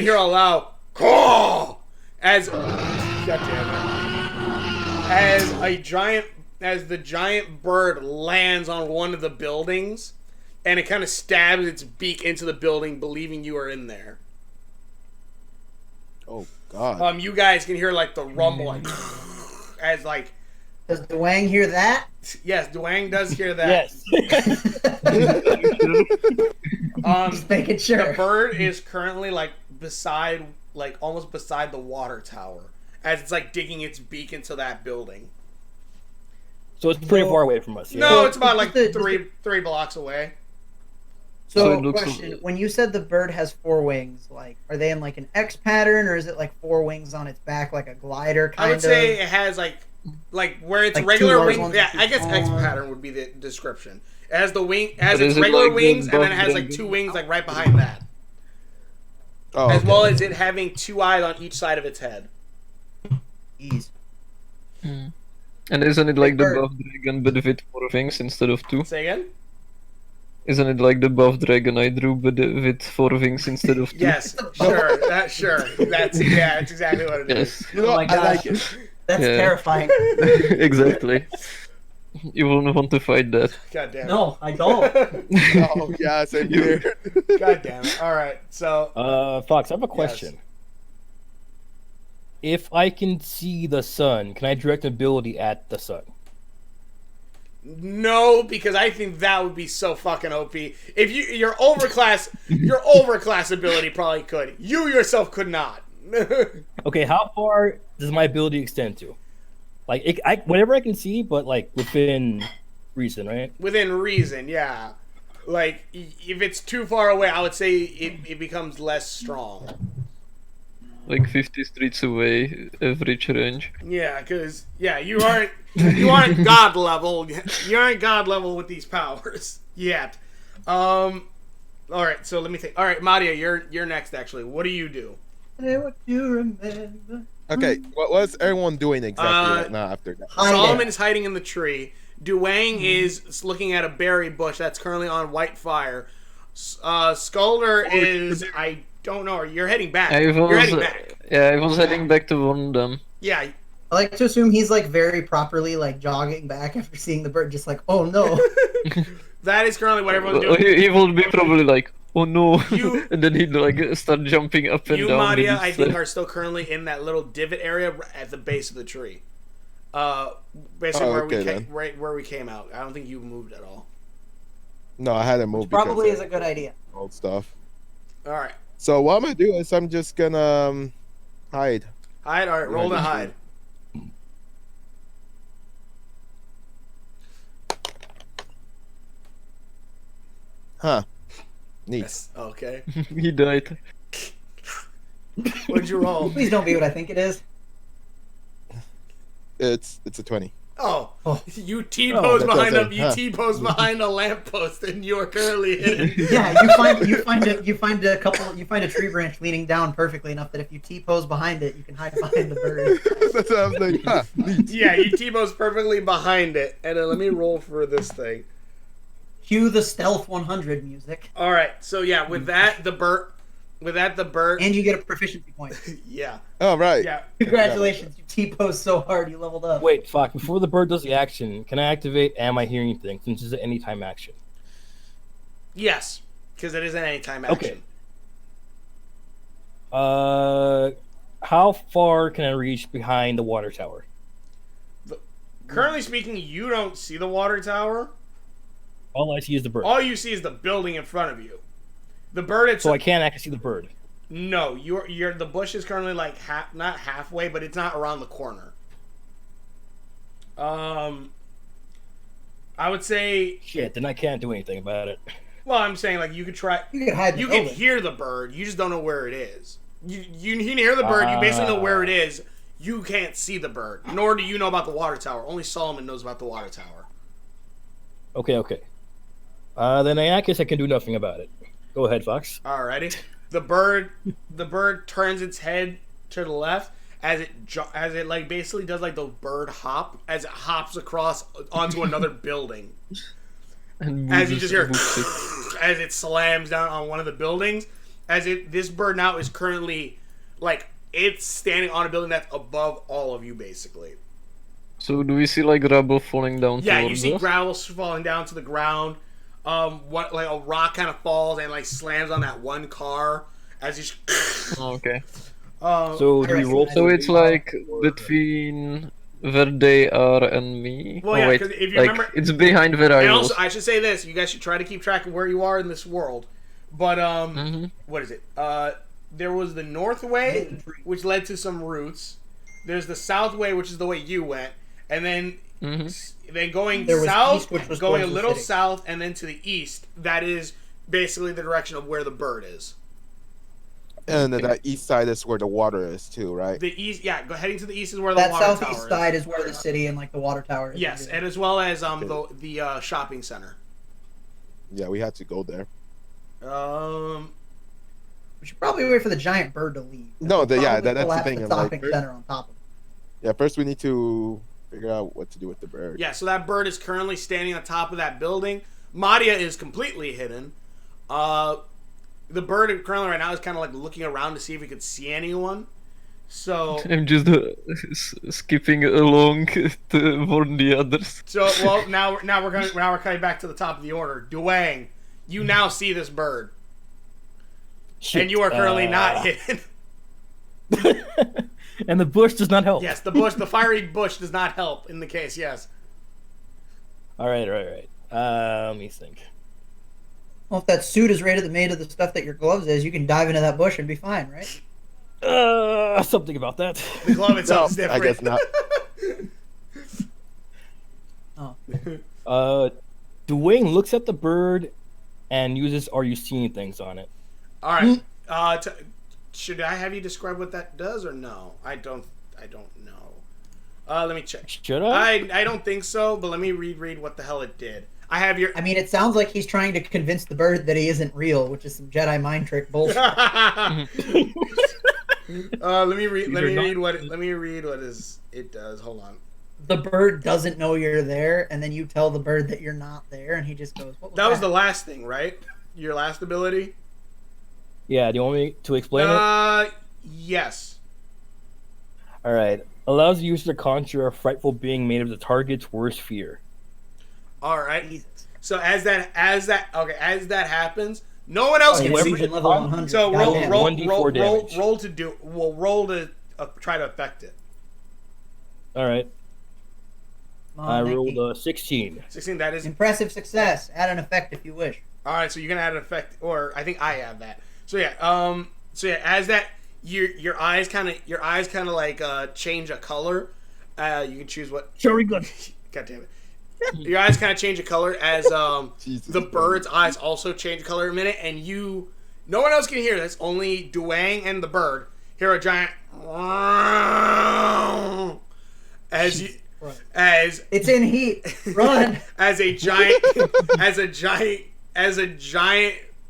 hear a loud call as God damn it, as the giant bird lands on one of the buildings, and it kind of stabs its beak into the building, believing you are in there. "Oh God!" You guys can hear like the rumble, like as like. Does Duwang hear that? Yes, Duwang does hear that. Yes. Just making sure. The bird is currently almost beside the water tower, as it's like digging its beak into that building. So it's pretty far away from us. Yeah? No, it's about like Just three blocks away. So So, it looks- question: when you said the bird has 4 wings, like, are they in like an X pattern, or is it like 4 wings on its back, like a glider kind of? I would say it has like where it's Like two regular large wings. ones Yeah, and I guess two X small ones. pattern would be the description. It has its is it regular like the wings, and then it buff has like dragon? 2 wings like right behind that, Oh, as okay. well as it having 2 eyes on each side of its head. Jeez. And isn't it like the Bird. buff dragon but with 4 wings instead of 2? Say again? Isn't it like the buff dragon I drew but with 4 wings instead of 2? Yes, sure. That's exactly what it is. Yes. You know, Oh my I like gosh. it. That's Yeah. terrifying. Exactly. You won't want to fight that. God damn it. No, I don't. Oh yeah, same here. God damn it. All right. So, Fox, I have a question. If I can see the sun, can I direct ability at the sun? no, because I think that would be so fucking OP. If your overclass ability probably could. You yourself could not. Okay, how far does my ability extend to? Like, whatever I can see, but like within reason, right? Within reason, yeah. Like, if it's too far away, I would say it becomes less strong. Like 50 streets away, average range. Yeah, because you aren't god level. You aren't god level with these powers yet. All right, so let me think. All right, Madia, you're next. Actually, what do you do? Say what you remember. Okay, what's everyone doing exactly right now after that? Hiding. Solomon is hiding in the tree. Duwang is looking at a berry bush that's currently on white fire. Skeldyr is, I don't know. You're heading back. You're heading back. Yeah, I was heading back to warn them. Yeah. I like to assume he's like very properly like jogging back after seeing the bird, just like, oh no. That is currently what everyone's Well, doing. he will be probably like, oh no, You- and then he'd like start jumping up and You, down. with Madia, his I think sled. are still currently in that little divot area at the base of the tree. Basically Oh, where okay, we then. right where we came out. I don't think you moved at all. No, I had to move Probably is because a good idea. of old stuff. All right. So what I'm gonna do is I'm just gonna hide. Hide. All right. Roll to hide. Huh. Neat. Yes. Okay. He died. What'd you roll? Please don't be what I think it is. It's a 20. Oh, Oh. you T-pose that behind doesn't- a you huh. T-pose behind a lamppost, and you are currently hidden. Yeah, you find a tree branch leaning down perfectly enough that if you T-pose behind it, you can hide behind the bird. That's what I was like, huh, neat. Yeah, you T-pose perfectly behind it, and then let me roll for this thing. Cue the stealth 100 music, All right, so yeah, with that the bird, and you get a proficiency point. yeah, Oh, right. yeah. Congratulations, you T-pose so hard you leveled up. Wait, Fox, before the bird does the action, can I activate Am I Hearing Things since it's an anytime action? Yes, because it is an anytime action. Okay. How far can I reach behind the water tower? Currently speaking, you don't see the water tower. All I see is the bird. All you see is the building in front of you. The bird So itself. I can't actually see the bird. No, you're the bush is currently like not halfway, but it's not around the corner. I would say. Shit, then I can't do anything about it. Well, I'm saying like you could try. You can hide in You the can building. hear the bird. You just don't know where it is. You can hear the bird. You basically know where it is. You can't see the bird, nor do you know about the water tower. Only Solomon knows about the water tower. Okay. Then in that case, I can do nothing about it. Go ahead, Fox. Alrighty. The bird turns its head to the left as it like basically does like the bird hop as it hops across onto another building. And As you just hear moves it. as it slams down on one of the buildings, this bird now is currently like it's standing on a building that's above all of you basically. So do we see like rubble falling down Yeah, you towards see us? gravel falling down to the ground. What like a rock kind of falls and like slams on that one car as you. Oh, okay. So do we roll? So it's like between where they are and me. Well, oh, yeah, wait, 'cause if you like remember- it's behind where I And was. also, I should say this: you guys should try to keep track of where you are in this world. But what is it? There was the north way, which led to some routes. There's the south way, which is the way you went, and then going There was south, east, which was going a towards the little city. south, and then to the east. That is basically the direction of where the bird is. And then the east side is where the water is too, right? The east, yeah, heading to the east is where the That water southeast tower side is where the city and like the water tower is. Yes, and as well as the shopping center. Yeah, we had to go there. We should probably wait for the giant bird to leave. No, Probably that's the collapse thing. The I'm like, shopping center on top of it. yeah, first we need to figure out what to do with the bird. Yeah, so that bird is currently standing on top of that building. Madia is completely hidden. The bird currently right now is kind of like looking around to see if he could see anyone. So, I'm just skipping along to warn the others. well, now we're coming back to the top of the order. Duwang, you now see this bird, Shit. and you are currently not hidden. And the bush does not help. Yes, the fiery bush does not help in the case. Yes. All right. Let me think. Well, if that suit is made of the stuff that your gloves is, you can dive into that bush and be fine, right? Something about that. The glove itself is No, different. I guess not. Duwang looks at the bird and uses "Are you seeing things?" on it. All right. Should I have you describe what that does or no? I don't know. Let me check. Should I? I don't think so, but let me read what the hell it did. I have your. I mean, it sounds like he's trying to convince the bird that he isn't real, which is some Jedi mind trick bullshit. Let me read what it does. Hold on. The bird doesn't know you're there, and then you tell the bird that you're not there, and he just goes, "What was That was the last thing, right? Your last ability. Yeah. Do you want me to explain it? Yes. All right. Allows the user to conjure a frightful being made of the target's worst fear. All right. Jesus. So as that happens, no one else Oh, can yeah, see. version level 100. So Goddamn. roll 1d4 damage. roll to try to affect it. All right. Come I on, rolled Nicky. a 16. 16. That is Impressive success. Add an effect if you wish. all right. So you're gonna add an effect, or I think I have that. So yeah. As that your eyes kind of like change a color. You can choose what. Sharingan. God damn it. Your eyes kind of change a color as Jesus the bird's eyes also change color in a minute, and no one else can hear this. Only Duwang and the bird hear a giant as It's in heat. Run. as a giant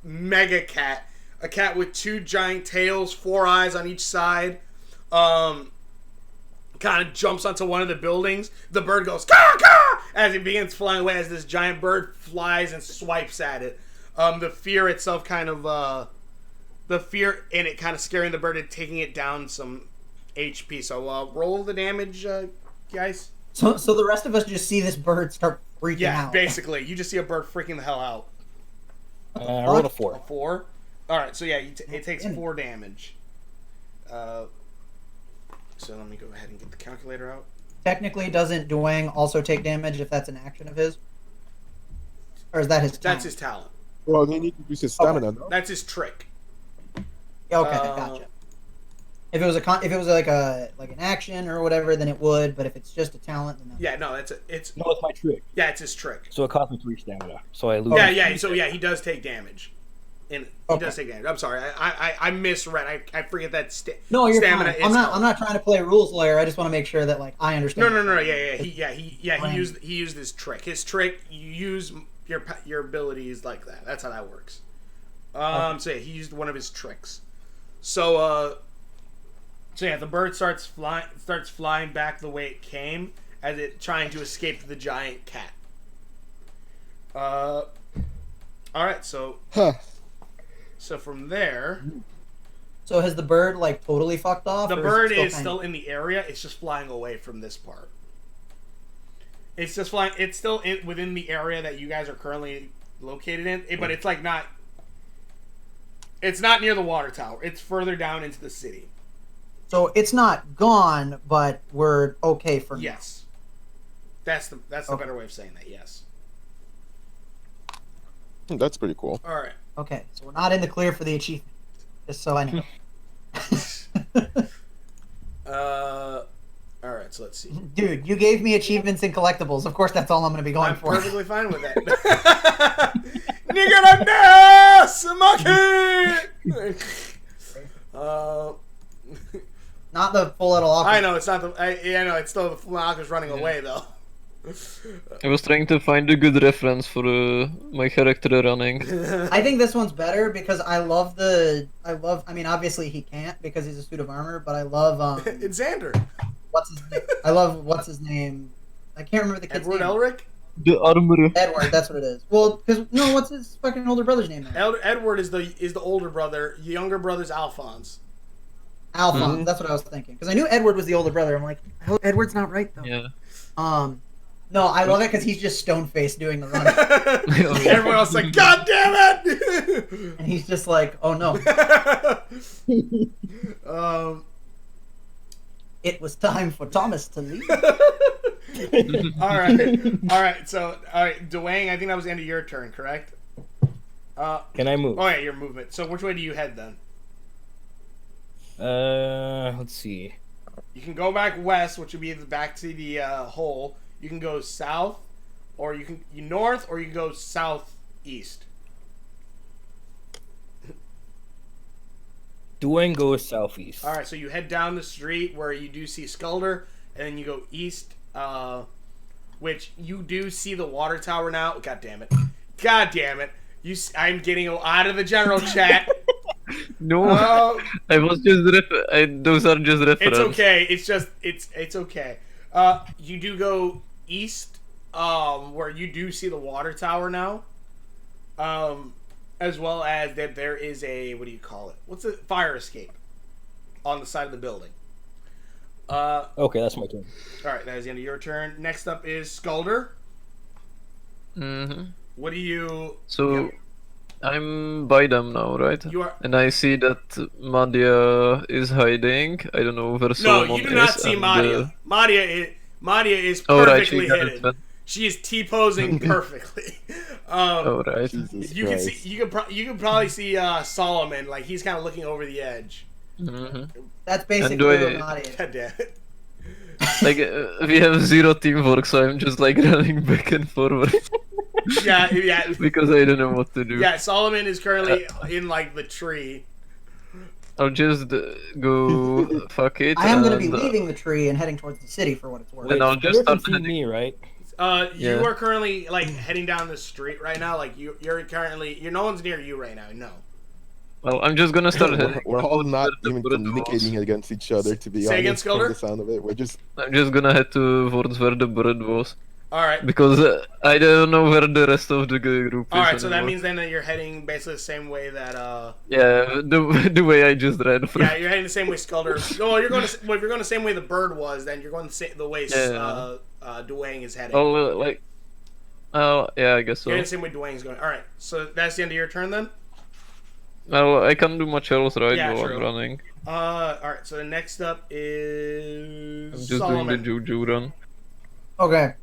mega cat, a cat with two giant tails, 4 eyes on each side, kind of jumps onto one of the buildings. The bird goes caw caw as it begins flying away as this giant bird flies and swipes at it. The fear itself kind of the fear in it kind of scaring the bird and taking it down some HP. So roll the damage, guys. So the rest of us just see this bird start freaking Yeah, out. basically, you just see a bird freaking the hell out. I rolled a A 4. 4. All right, so yeah, it takes 4 damage. So let me go ahead and get the calculator out. Technically, doesn't Duwang also take damage if that's an action of his? Or is that his talent? That's his talent. Well, you need to use his stamina, no? That's his trick. Okay, gotcha. If it was like an action or whatever, then it would. But if it's just a talent, then no. Yeah, no, it's No, it's my trick. yeah, it's his trick. So it cost me 3 stamina. So I lose. Yeah. So yeah, he does take damage. And he Okay. does take damage. I'm sorry, I misread. I forget that No, you're stamina fine. is I'm not trying to play rules lawyer. I just want to make sure that like I understand. No. Yeah. He used his trick. His trick. You use your ability is like that. That's how that works. So yeah, he used one of his tricks. So yeah, the bird starts flying back the way it came as it trying to escape the giant cat. All right, so from there, So has the bird like totally fucked off? the or bird it is still in the area. It's just flying away from this part. It's just flying. It's still within the area that you guys are currently located in, but it's like not. It's not near the water tower. It's further down into the city. So it's not gone, but we're okay for now. Yes, that's the better way of saying that. Yes. That's pretty cool. All right. Okay, so we're not in the clear for the achievement. Just so I know. All right. So let's see. Dude, you gave me achievements and collectibles. Of course, that's all I'm going to be going I'm for. perfectly fine with that. Nigga, that's monkey. Not the full little office. I know it's not the. I know it's still the Flocker's running away though. I was trying to find a good reference for my character running. I think this one's better because I mean, obviously he can't because he's a suit of armor, but I love It's Xander. what's his name? I can't remember the kid's Edward name. Elric. The armor. Edward, that's what it is. Well, because no, what's his fucking older brother's name? Now? Edward is the older brother. Younger brother's Alphonse. Alphonse. That's what I was thinking. Because I knew Edward was the older brother. I'm like, Edward's not right though. Yeah. No, I love it because he's just stone faced doing the run, Everyone else is like, God damn it! and he's just like, oh no. It was time for Thomas to leave. all right. So, Duwang, I think that was the end of your turn, correct? Can I move? Oh yeah, your movement. So, which way do you head then? Let's see. You can go back west, which would be back to the hole. You can go south, or you can north, or you can go southeast. Duwang goes southeast. All right, so you head down the street where you do see Skeldyr, and then you go east, which you do see the water tower now. God damn it! I'm getting out of the general chat. No, I was just those are just references. It's okay. It's okay. You do go east, where you do see the water tower now, as well as that there is a, what do you call it? What's a fire escape on the side of the building. Okay, that's my turn. All right, that is the end of your turn. Next up is Skeldyr. Mm-hmm. What do you? So, Yep. I'm by them now, right? You are. And I see that Madia is hiding. I don't know where No, Solomon you do not is, see and, Madia. Madia is Oh, right, perfectly she got hidden. it. She is T-posing perfectly. Oh, right. Jesus You can Christ. see. You can probably see Solomon, like he's kind of looking over the edge. Mm-hmm. That's And basically do what I- Madia is. God damn it. Like, we have zero teamwork, so I'm just like running back and forward Yeah. because I don't know what to do. Yeah, Solomon is currently in like the tree. I'll just go fuck it. I am going to be and, leaving the tree and heading towards the city for what it's worth. Then I'll just You can start see heading. me, right? You Yeah. are currently like heading down the street right now. Like you're currently. No one's near you right now. No. Well, I'm just gonna start heading. We're all not towards the even bullet communicating was. against each other, to be Say again, honest. From Skeldyr? the sound of it, we're just I'm just gonna head towards where the bird was. All right. Because I don't know where the rest of the group All is right. So that anymore. means then that you're heading basically the same way that. Yeah, the way I just ran from. Yeah, you're heading the same way Skeldyr. No, you're going. Well, if you're going the same way the bird was, then you're going the way Yeah. Duwang is heading. Oh, like... Oh, yeah, I guess so. You're heading the same way Duwang's going. All right. So that's the end of your turn then. Well, I can't do much else right Yeah, while true. I'm running. All right. So the next up is I'm just Solomon. doing the juju run. Okay.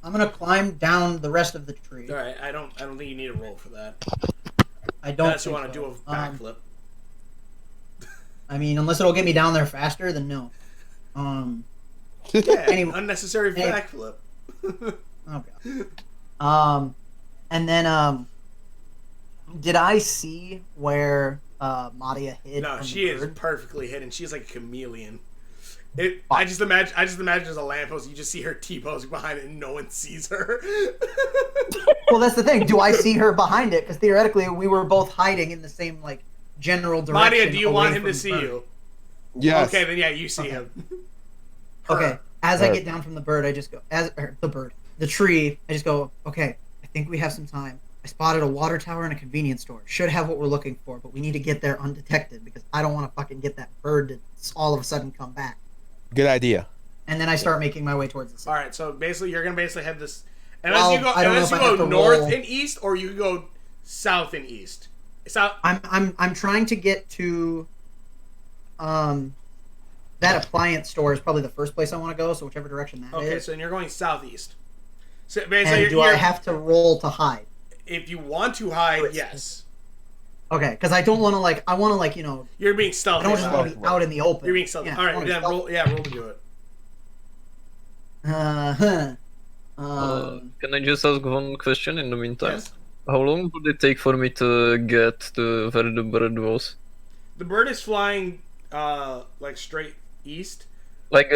I'm going to climb down the rest of the tree. All right. I don't think you need a roll for that. I don't Unless you think want to so. do a backflip. I mean, unless it'll get me down there faster, then no. Yeah. Anyway. Unnecessary Hey. backflip. Okay. And then, did I see where Madia hid? No, from she the is bird? perfectly hidden. She's like a chameleon. I just imagine there's a lamppost. You just see her T-posing behind it, and no one sees her. Well, that's the thing. Do I see her behind it? Because theoretically, we were both hiding in the same like general direction. Madia, do you want away him to from see bird. you? Yes. Okay, then yeah, you see him. Okay. As I Her. get down from the bird, I just go the tree. I just go. Okay, I think we have some time. I spotted a water tower and a convenience store. Should have what we're looking for, but we need to get there undetected because I don't want to fucking get that bird to all of a sudden come back. Good idea. And then I start making my way towards the city. All right, so basically, you're gonna basically head this. Well, I don't know Unless if you I have go to north roll. and east, or you can go south and east. South. I'm trying to get to that appliance store is probably the first place I want to go, so whichever direction that is. Okay, so then you're going southeast. So basically, And do I have to roll to hide? If you want to hide, yes. Okay, because I don't want to I want to You're being I stealthy. don't just about want it. to be out in the open. You're being stealthy. Yeah, All I right, wanna yeah, be stealthy. roll to do it. Can I just ask one question in the meantime? Yes. How long would it take for me to get to where the bird was? The bird is flying, like straight east. Like,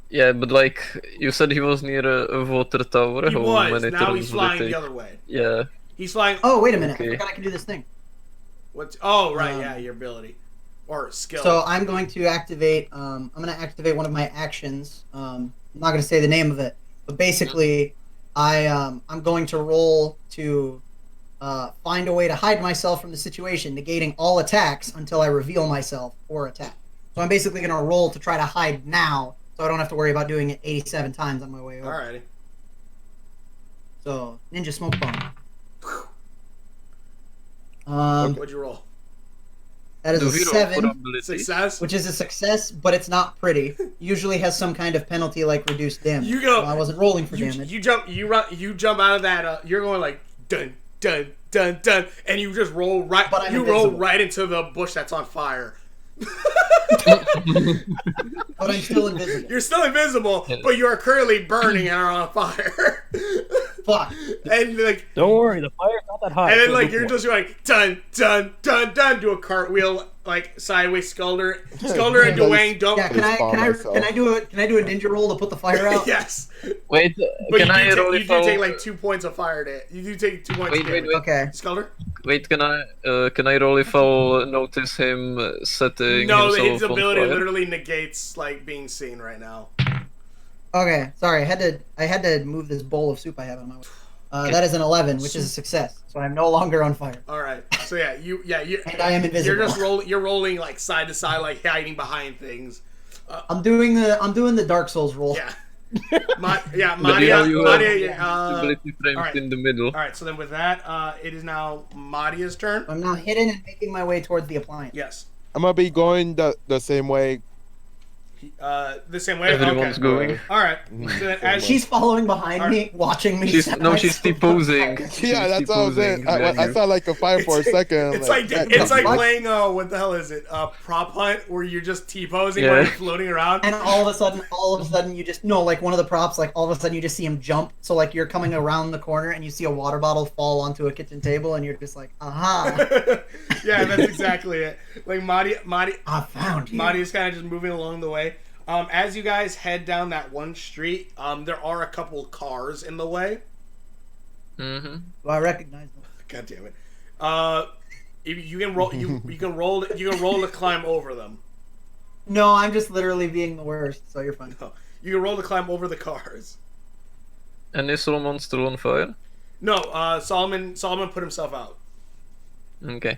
yeah, but like, you said he was near a water tower. He How was. many Now turns he's would it flying take? the other way. Yeah. He's flying. Oh, wait a minute. Okay. I forgot I can do this thing. What's? Oh, right. Um, Yeah, your ability or skill. So I'm going to activate. I'm going to activate one of my actions. I'm not going to say the name of it, but basically, I'm going to roll to find a way to hide myself from the situation, negating all attacks until I reveal myself or attack. So I'm basically going to roll to try to hide now, so I don't have to worry about doing it 87 times on my way over. Alrighty. So ninja smoke bomb. What'd you roll? That is Do a we roll for 7. abilities? Success. Which is a success, but it's not pretty. Usually has some kind of penalty like reduced damage. You go- So I wasn't rolling for You, damage. you jump. You run. You jump out of that. You're going like dun dun dun dun, and you just roll right. But I'm you roll invisible. right into the bush that's on fire. But I'm still invisible. You're still invisible, but you are currently burning and are on fire. Fuck. And like, Don't worry, the fire's not that hot. and then so like look you're for it. just going dun dun dun dun, do a cartwheel like sideways. Skeldyr and Duwang don't. Yeah, can I do a ninja roll to put the fire out? Yes, Wait, but can you I roll do if I'll... take like 2 points of fire damage. You do take 2 points. Wait, of wait, damage. wait. Okay. Skeldyr? Wait, can I roll if I'll notice him setting No, himself his on ability fire? literally negates like being seen right now. Okay. Sorry, I had to move this bowl of soup I have on my way. That is an 11, which is a success. So I'm no longer on fire. All right, so yeah, you And I am invisible. You're just rolling. You're rolling like side to side, like hiding behind things. I'm doing the Dark Souls roll. Yeah. Madia. But you have Madia. ability frames alright. in the middle. All right, so then with that, it is now Madia's turn. I'm now hidden and making my way towards the appliance. Yes. I'm gonna be going the same way. The same way. Everyone's Okay. going. All right. So then as She's following behind me, watching me. She's set she's myself on T-posing. fire. Yeah, that's what I was saying. I saw like a fire for a second. It's like that- it's like fuck? playing what the hell is it? Prop hunt where you're just T-posing Yeah. while you're floating around. And all of a sudden, you just like one of the props. Like all of a sudden, you just see him jump. So like you're coming around the corner and you see a water bottle fall onto a kitchen table, and you're just like, aha, Yeah, that's exactly it. Like Madia, I found you. Madia's kind of just moving along the way. As you guys head down that one street, there are a couple cars in the way. Mm-hmm. Do I recognize them? God damn it! If you can roll, you can roll to climb over them. No, I'm just literally being the worst. So you're fine. No, you can roll to climb over the cars. And is Solomon still on fire? No, Solomon put himself out. Okay.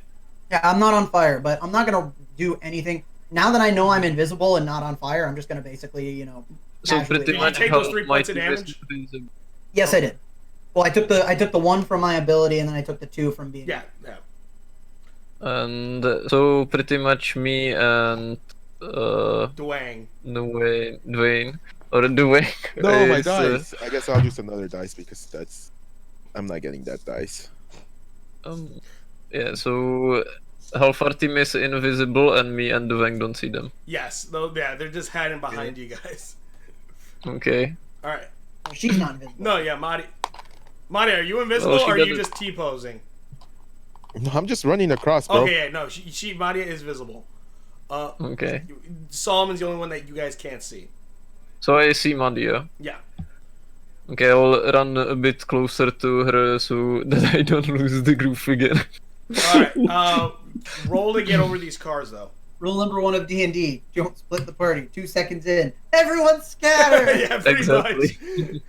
Yeah, I'm not on fire, but I'm not gonna do anything. Now that I know I'm invisible and not on fire, I'm just gonna basically, So casually- pretty Did you much take how those 3 points of mighty damage? is- Yes, I did. Well, I took the 1 from my ability, and then I took the 2 from being. Yeah, yeah. And so pretty much me and Duwang. Dwayne or Duwang. No, my is, dice. I guess I'll use another dice because I'm not getting that dice. Yeah. So Half team is invisible, and me and Duwang don't see them. Yes, though. Yeah, they're just hiding behind you guys. Okay. All right. Oh, she's not invisible. No, yeah, Madia, are you invisible Oh, she or are you got it. just T-posing? No, I'm just running across, bro. Okay, yeah, no, she Madia is visible. Okay. Solomon's the only one that you guys can't see. So I see Madia. Yeah. Okay, I'll run a bit closer to her so that I don't lose the groove again. Alright, roll to get over these cars, though. Rule number 1 of D&D: don't split the party. 2 seconds in, everyone scatter. Yeah, pretty Exactly. much.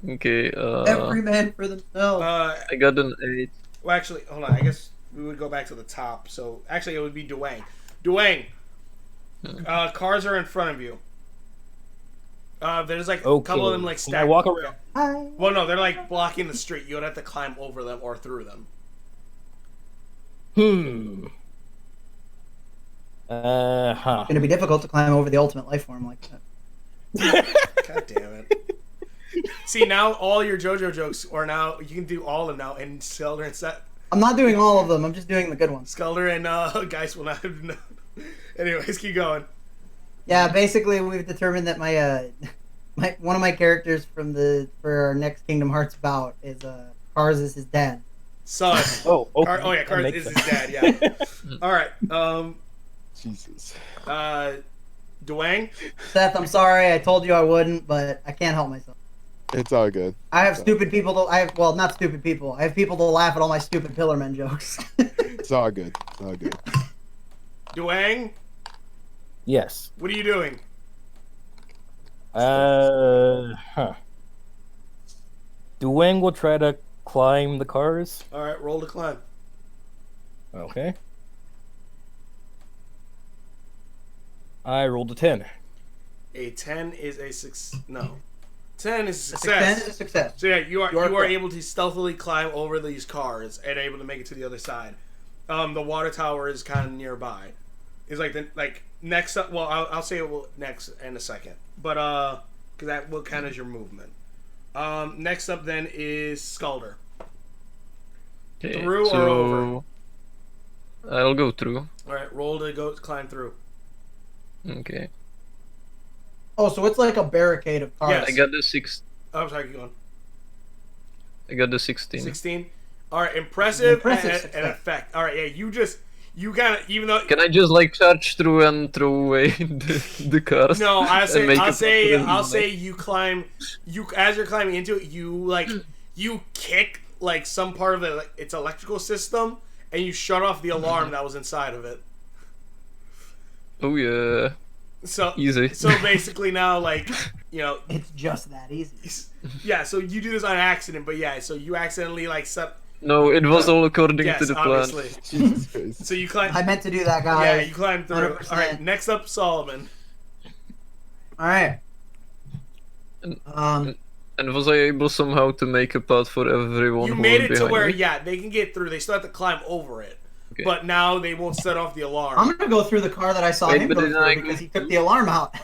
Okay, Every man for themselves. I got an 8. Well, actually, hold on. I guess we would go back to the top. So, actually, it would be Duwang. Duwang, cars are in front of you. There's like a couple of them like Can I stacked. walk around? Hi. Well, no, they're like blocking the street. You would have to climb over them or through them. It's gonna be difficult to climb over the ultimate life form like that. God damn it. See, now all your JoJo jokes are now, you can do all of them now, and Skeldyr and Seth. I'm not doing all of them. I'm just doing the good ones. Skeldyr and Gaise will not have known. Anyways, keep going. Yeah, basically we've determined that my one of my characters for our next Kingdom Hearts bout is Cars is his dad. Son. Oh, okay. Oh yeah, That Cars makes is sense. his dad, yeah. Alright, Jesus. Duwang? Seth, I'm sorry. I told you I wouldn't, but I can't help myself. It's all good. I have stupid people well, not stupid people. I have people to laugh at all my stupid Pillarman jokes. It's all good. It's all good. Duwang? Yes. What are you doing? Duwang will try to climb the cars. Alright, roll to climb. Okay. I rolled a 10. A 10 is a 6. No. 10 is a 10 success. is a success. So yeah, you are correct. able to stealthily climb over these cars and able to make it to the other side. The water tower is kind of nearby. It's like next up. Well, I'll say it will next in a second, but because that will count as your movement. Next up then is Skeldyr. Okay, Through or over? I'll go through. All right, roll to go climb through. Okay. Oh, so it's like a barricade of cars. Yes. I got the 6. Oh, I'm sorry, keep going. I got the 16. 16. All right, impressive Impressive and success. effect. All right, yeah, you kind of even though. Can I just like charge through and throw away the cars? No, I'll and make say it you climb. You as you're climbing into it, you kick like some part of its electrical system, and you shut off the alarm that was inside of it. Oh yeah, So easy. So basically now It's just that easy. yeah. So you do this on accident, but yeah. So you accidentally set. No, it was all according Yes, to the plan. obviously. Jesus Christ. So you climb. I meant to do that, guys. Yeah, you climb through. 100%. All right. Next up, Solomon. All right. And was I able somehow to make a path for everyone? You who made was it to behind where me? they can get through. They still have to climb over it, Okay. but now they won't set off the alarm. I'm gonna go through the car that I saw Wait, him but go then through I because go he took the alarm out.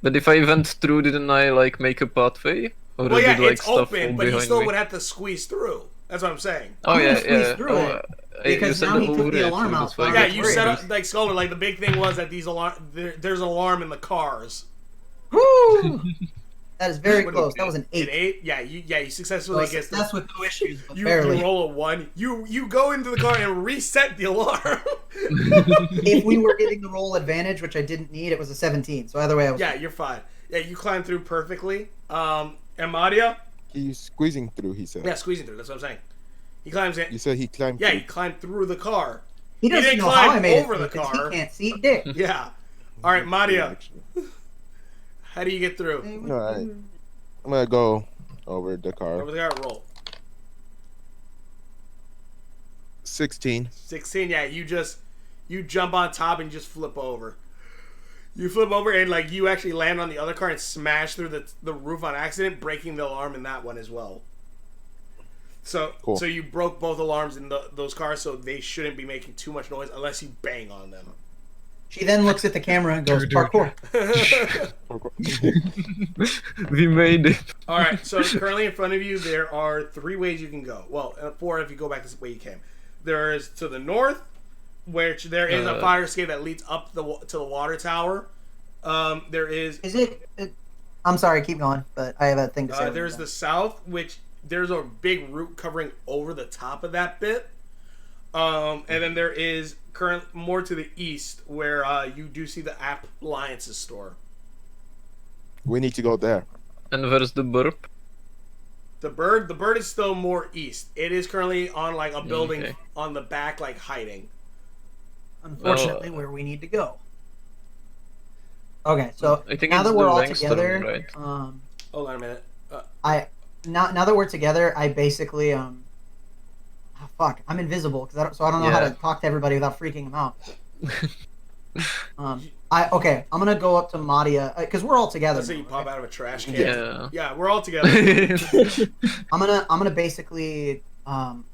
But if I went through, didn't I like make a pathway? Or Well, yeah, did, like, it's stuff open, fall but he behind still me? would have to squeeze through. That's what I'm saying. Oh I'm yeah, gonna squeeze yeah. through it, You because said now he took over the it, alarm so out, that's so why I I Yeah, got you worried. set up like Skeldyr. Like the big thing was that there's an alarm in the cars. Woo! That is very What close. did That was an 8. An 8? Yeah, you successfully get through. That's with no issues, but You barely. roll a 1. You go into the car and reset the alarm. If we were getting the roll advantage, which I didn't need, it was a 17. So either way, I was. Yeah, you're fine. Yeah, you climb through perfectly. And Madia? He's squeezing through, he said. Yeah, squeezing through. That's what I'm saying. He climbs in. You said he climbed Yeah, through. he climbed through the car. He doesn't didn't know how climb I made over it the through, 'cause car. He can't see dick. Yeah. All right, Madia. How do you get through? Alright. I'm gonna go over the car. Over the car, roll. 16. 16, yeah, you jump on top and just flip over. You flip over and you actually land on the other car and smash through the roof on accident, breaking the alarm in that one as well. So Cool. so you broke both alarms in those cars, so they shouldn't be making too much noise unless you bang on them. She then looks at the camera and goes, "Parkour." We made it. All right, so currently in front of you there are 3 ways you can go. Well, 4 if you go back the way you came. There is to the north, which there is a fire escape that leads up to the water tower. There is Is it? I'm sorry, keep going, but I have a thing to say. there's the south, which there's a big root covering over the top of that bit. And then there is more to the east where you do see the appliances store. We need to go there. And where's the burp? The bird is still more east. It is currently on like a building Okay. on the back, like hiding. Unfortunately, where we need to go. Okay, so I think now it's that we're all Duwang's turn, together, right? Hold on a minute. now that we're together, I basically fuck, I'm invisible because I don't know how to talk to everybody without freaking them out. I'm gonna go up to Madia because we're all together. Let's say you now, pop right? out of a trash can. Yeah. Yeah, we're all together. I'm gonna basically I'm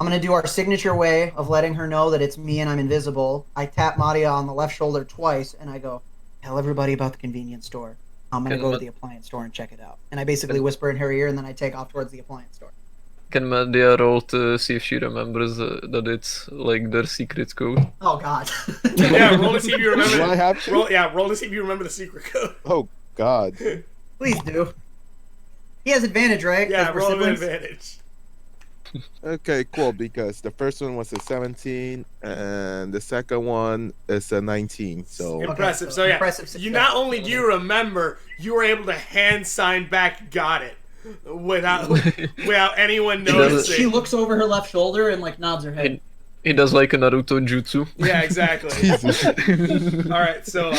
gonna do our signature way of letting her know that it's me and I'm invisible. I tap Madia on the left shoulder twice and I go, tell everybody about the convenience store. I'm gonna go to the appliance store and check it out. And I basically whisper in her ear and then I take off towards the appliance store. Can Madia roll to see if she remembers that it's like their secret code? Oh god. Yeah, roll to see if you remember. Do I have to? Roll to see if you remember the secret code. Oh God. Please do. He has advantage, right? Yeah, 'Cause we're roll an siblings? advantage. Okay, cool. Because the first one was a 17, and the second one is a 19. So Impressive. Okay, So yeah, impressive you success. not only do you remember, you were able to hand sign back "got it" without anyone doesn't- noticing. She looks over her left shoulder and like nods her head. He does like a Naruto jutsu. Yeah, exactly. Jesus. All right, so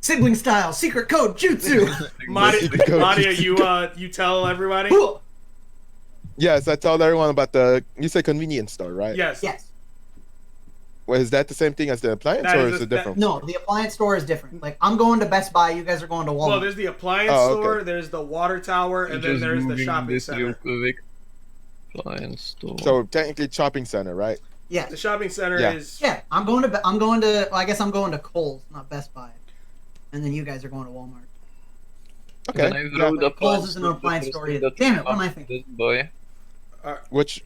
Sibling style, secret code, jutsu. Madia, you tell everybody. Yes, I told everyone about you said convenience store, right? Yes. Yes. Well, is that the same thing as the appliance, That or is is it that- different? No, the appliance store is different. Like I'm going to Best Buy, you guys are going to Walmart. Well, there's the appliance Oh, okay. store, there's the water tower, and then Just there's the moving shopping this real center. quick. Appliance store. So technically, shopping center, right? yes. The shopping center Yeah. is. Yeah, I'm going to. Well, I guess I'm going to Kohl's, not Best Buy. And then you guys are going to Walmart. Okay. Can I yeah. roll the Kohl's isn't an appliance store either. Damn it! What am I thinking? Boy. Which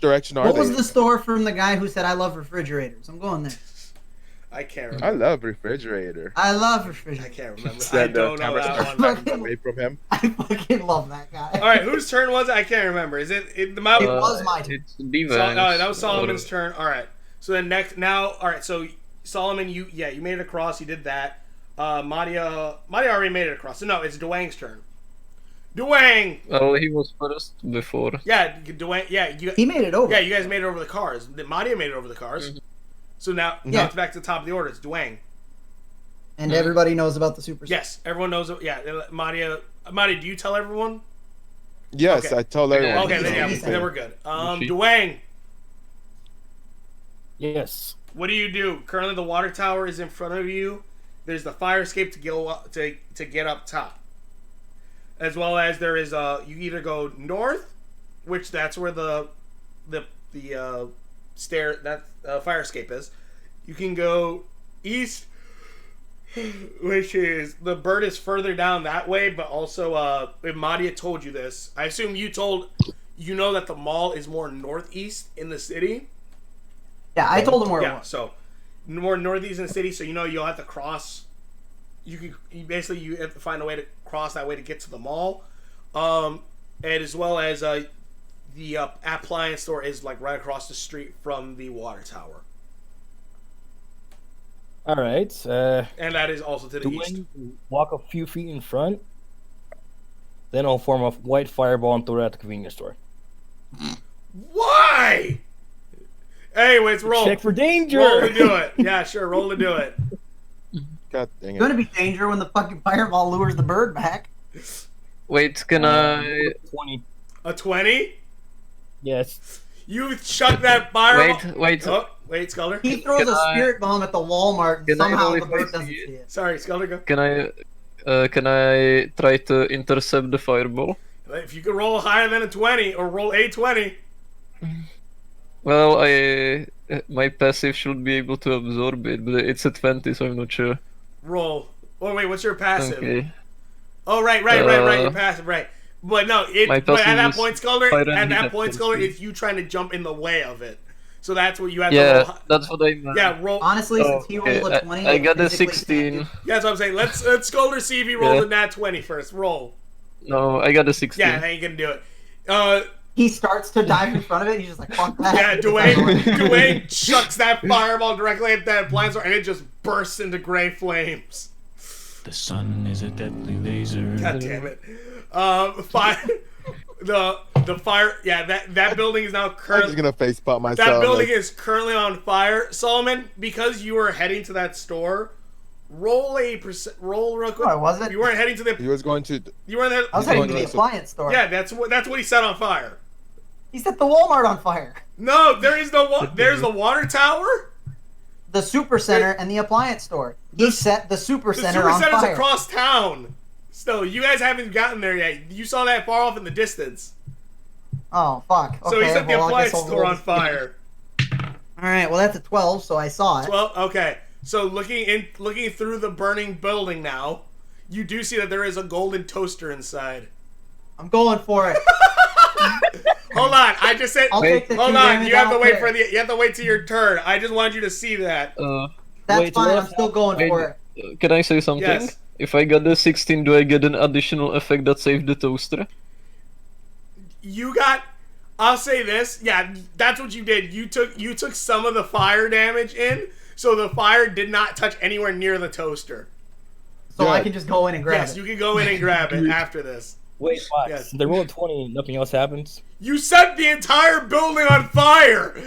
direction are What they? was the store from the guy who said I love refrigerators? I'm going there. I can't I remember. love refrigerator. I love I refrigerators. can't remember. Is I that don't know cameras that are one. Fucking- away from him? I fucking love that guy. All right, whose turn was it? I can't remember. Is it the It mountain? was my turn. It's Duwang. That was Solomon's turn. All right. So then all right. So Solomon, you made it across. You did that. Madia already made it across. So no, it's Duwang's turn. Duwang. Well, he was first before. Yeah, Duwang. Yeah, He made it over. yeah, you guys made it over the cars. Madia made it over the cars. So now it's back to the top of the order. It's Duwang. And everybody knows about the super. Yes, everyone knows. Yeah, Madia, do you tell everyone? Yes, Okay. I told everyone. Okay, then, Easy. then we're good. She- Duwang, Yes. what do you do? Currently, the water tower is in front of you. There's the fire escape to go up, to get up top, as well as there is you either go north, which that's where the stair that fire escape is. You can go east, which is the bird is further down that way, but also if Madia told you this, I assume you know that the mall is more northeast in the city. Yeah, I told him where it Yeah, was. so more northeast in the city, so you'll have to cross. You have to find a way to cross that way to get to the mall, and as well as the appliance store is like right across the street from the water tower, All right. and that is also to the east. Duwang, walk a few feet in front. Then I'll form a white fireball and throw it at the convenience store. Why? Anyways, roll. Check for danger. Roll to do it. Yeah, sure. Roll to do it. God dang It's gonna it. be danger when the fucking fireball lures the bird back. Wait, can I... 20. A 20. Yes. You chuck that fireball. Wait. Oh, wait, Skeldyr. He throws Can a I- spirit bomb at the Walmart and Can I somehow roll the if I bird doesn't see see it? it. Sorry, Skeldyr, go. Can I try to intercept the fireball? If you can roll higher than a 20 or roll a 20. Well, my passive should be able to absorb it, but it's a 20, so I'm not sure. Roll. Oh wait, what's your passive? Okay. Oh right. Your passive, right? But no, My but at passive that is point, Skeldyr, fire and at that heat point, at Skeldyr, 10 it's you trying to jump in the way of it. So that's what you have to Yeah, roll. that's what I meant. Yeah, roll. Honestly, since he Okay, rolled a 20, I it got a physically can't 16. do- Yeah, that's what I'm saying. Let's Skeldyr see if he rolls Yeah. a nat 20 first. Roll. No, I got a 16. Yeah, I ain't gonna do it. he starts to dive in front of it. And he's just like, "Fuck that!" Yeah, Duwang chucks that fireball directly at that appliance door, and it just bursts into gray flames. The sun is a deadly laser. God damn it! Fire. The fire. Yeah, that building is now I'm just currently. gonna face pop myself. That building like, is currently on fire. Solomon, because you were heading to that store, roll real quick. No, I wasn't. You weren't heading to the. he was going to. You weren't. I was He's heading going to the to- appliance store. Yeah, that's what he set on fire. He set the Walmart on fire. No, there is no. There's the water tower. The super center and the appliance store. He set the super The center super on center's fire. across town. So you guys haven't gotten there yet. You saw that far off in the distance. Oh fuck. Okay, So he set the well, I guess appliance I'll store roll on this- fire. All right. Well, that's a 12, so I saw it. Well, okay. So looking through the burning building now, you do see that there is a golden toaster inside. I'm going for it. Hold on, I just said. I'll take the Hold two on, damage you have to out wait there. for the. You have to wait till your turn. I just wanted you to see that. That's Wait, fine. I'm left- still going wait. for it. Can I say something? Yes. If I got the 16, do I get an additional effect that saved the toaster? You got. I'll say this. Yeah, that's what you did. You took some of the fire damage in, so the fire did not touch anywhere near the toaster. So I Good. can just go in and grab Yes, it. you can go in and grab it after this. Wait, what? Yes. They roll a 20 and nothing else happens? You set the entire building on fire.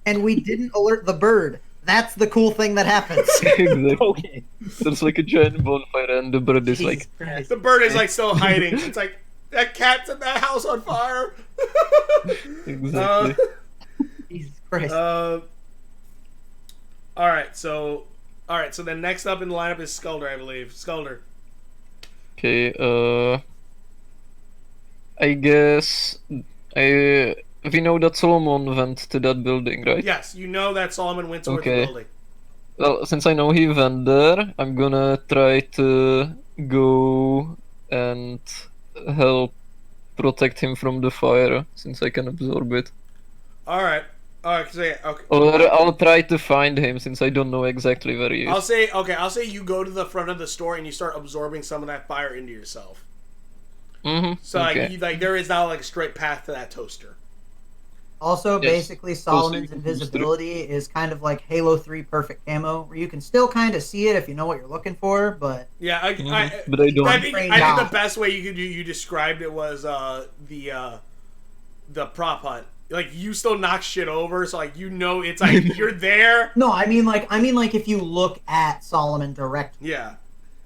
And we didn't alert the bird. That's the cool thing that happens. Exactly. Okay. There's like a giant bonfire and the bird is like, Jesus Christ. The bird is like still hiding. It's like that cat set that house on fire. exactly. Jesus Christ. All right. So then next up in the lineup is Skeldyr, I believe. Skeldyr. Okay, I guess we know that Solomon went to that building, right? Yes, you know that Solomon went towards Okay. the building. Well, since I know he went there, I'm gonna try to go and help protect him from the fire, since I can absorb it. All right. So yeah, okay. Or I'll try to find him, since I don't know exactly where he is. I'll say you go to the front of the store and you start absorbing some of that fire into yourself. Mm-hmm. So okay. like there is now like a straight path to that toaster. Also, Yes. basically, Solomon's Closely. invisibility is kind of like Halo 3 perfect camo, where you can still kind of see it if you know what you're looking for, but Yeah, But I don't. I think Afraid the not. best way you described it was the prop hunt. Like you still knock shit over, so like you know it's like you're there. no, I mean like if you look at Solomon directly. Yeah,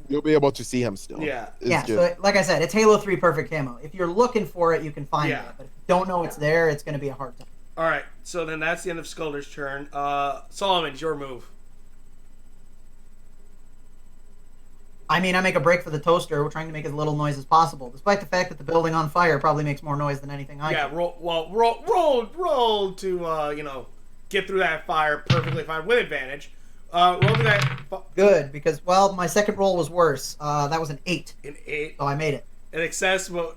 You'll be able to see him still. yeah. It's Yeah, good. so like I said, it's Halo 3 perfect camo. If you're looking for it, you can find Yeah. it, but if you don't know it's there, it's going to be a hard time. All right, so then that's the end of Skeldyr's turn. Solomon, your move. I mean, I make a break for the toaster. We're trying to make as little noise as possible, despite the fact that the building on fire probably makes more noise than anything I Yeah, do. roll to get through that fire perfectly fine with advantage. Roll to that Good, because, well, my second roll was worse. That was an 8, an 8. so I made it. An excess will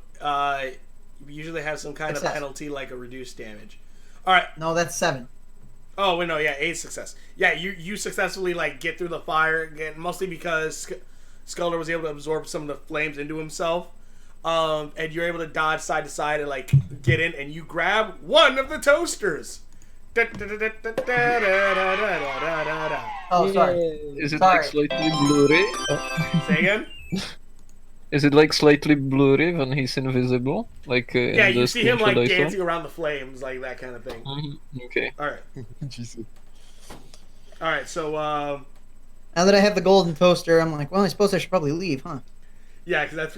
usually have some kind Success. of penalty like a reduced damage. All right. No, that's 7. Oh wait, no, yeah, 8 success. Yeah, you successfully like get through the fire again, mostly because Skeldyr was able to absorb some of the flames into himself. And you're able to dodge side to side and like get in, and you grab one of the toasters. Oh, sorry. Is it Sorry. like slightly blurry? Say again. Is it like slightly blurry when he's invisible? Like Yeah, in the you see him like screenshot I saw? dancing around the flames, like that kind of thing. Mhm, okay. All right, Jesus. all right. So Now that I have the golden toaster, I'm like, well, I suppose I should probably leave, huh? yeah, because that's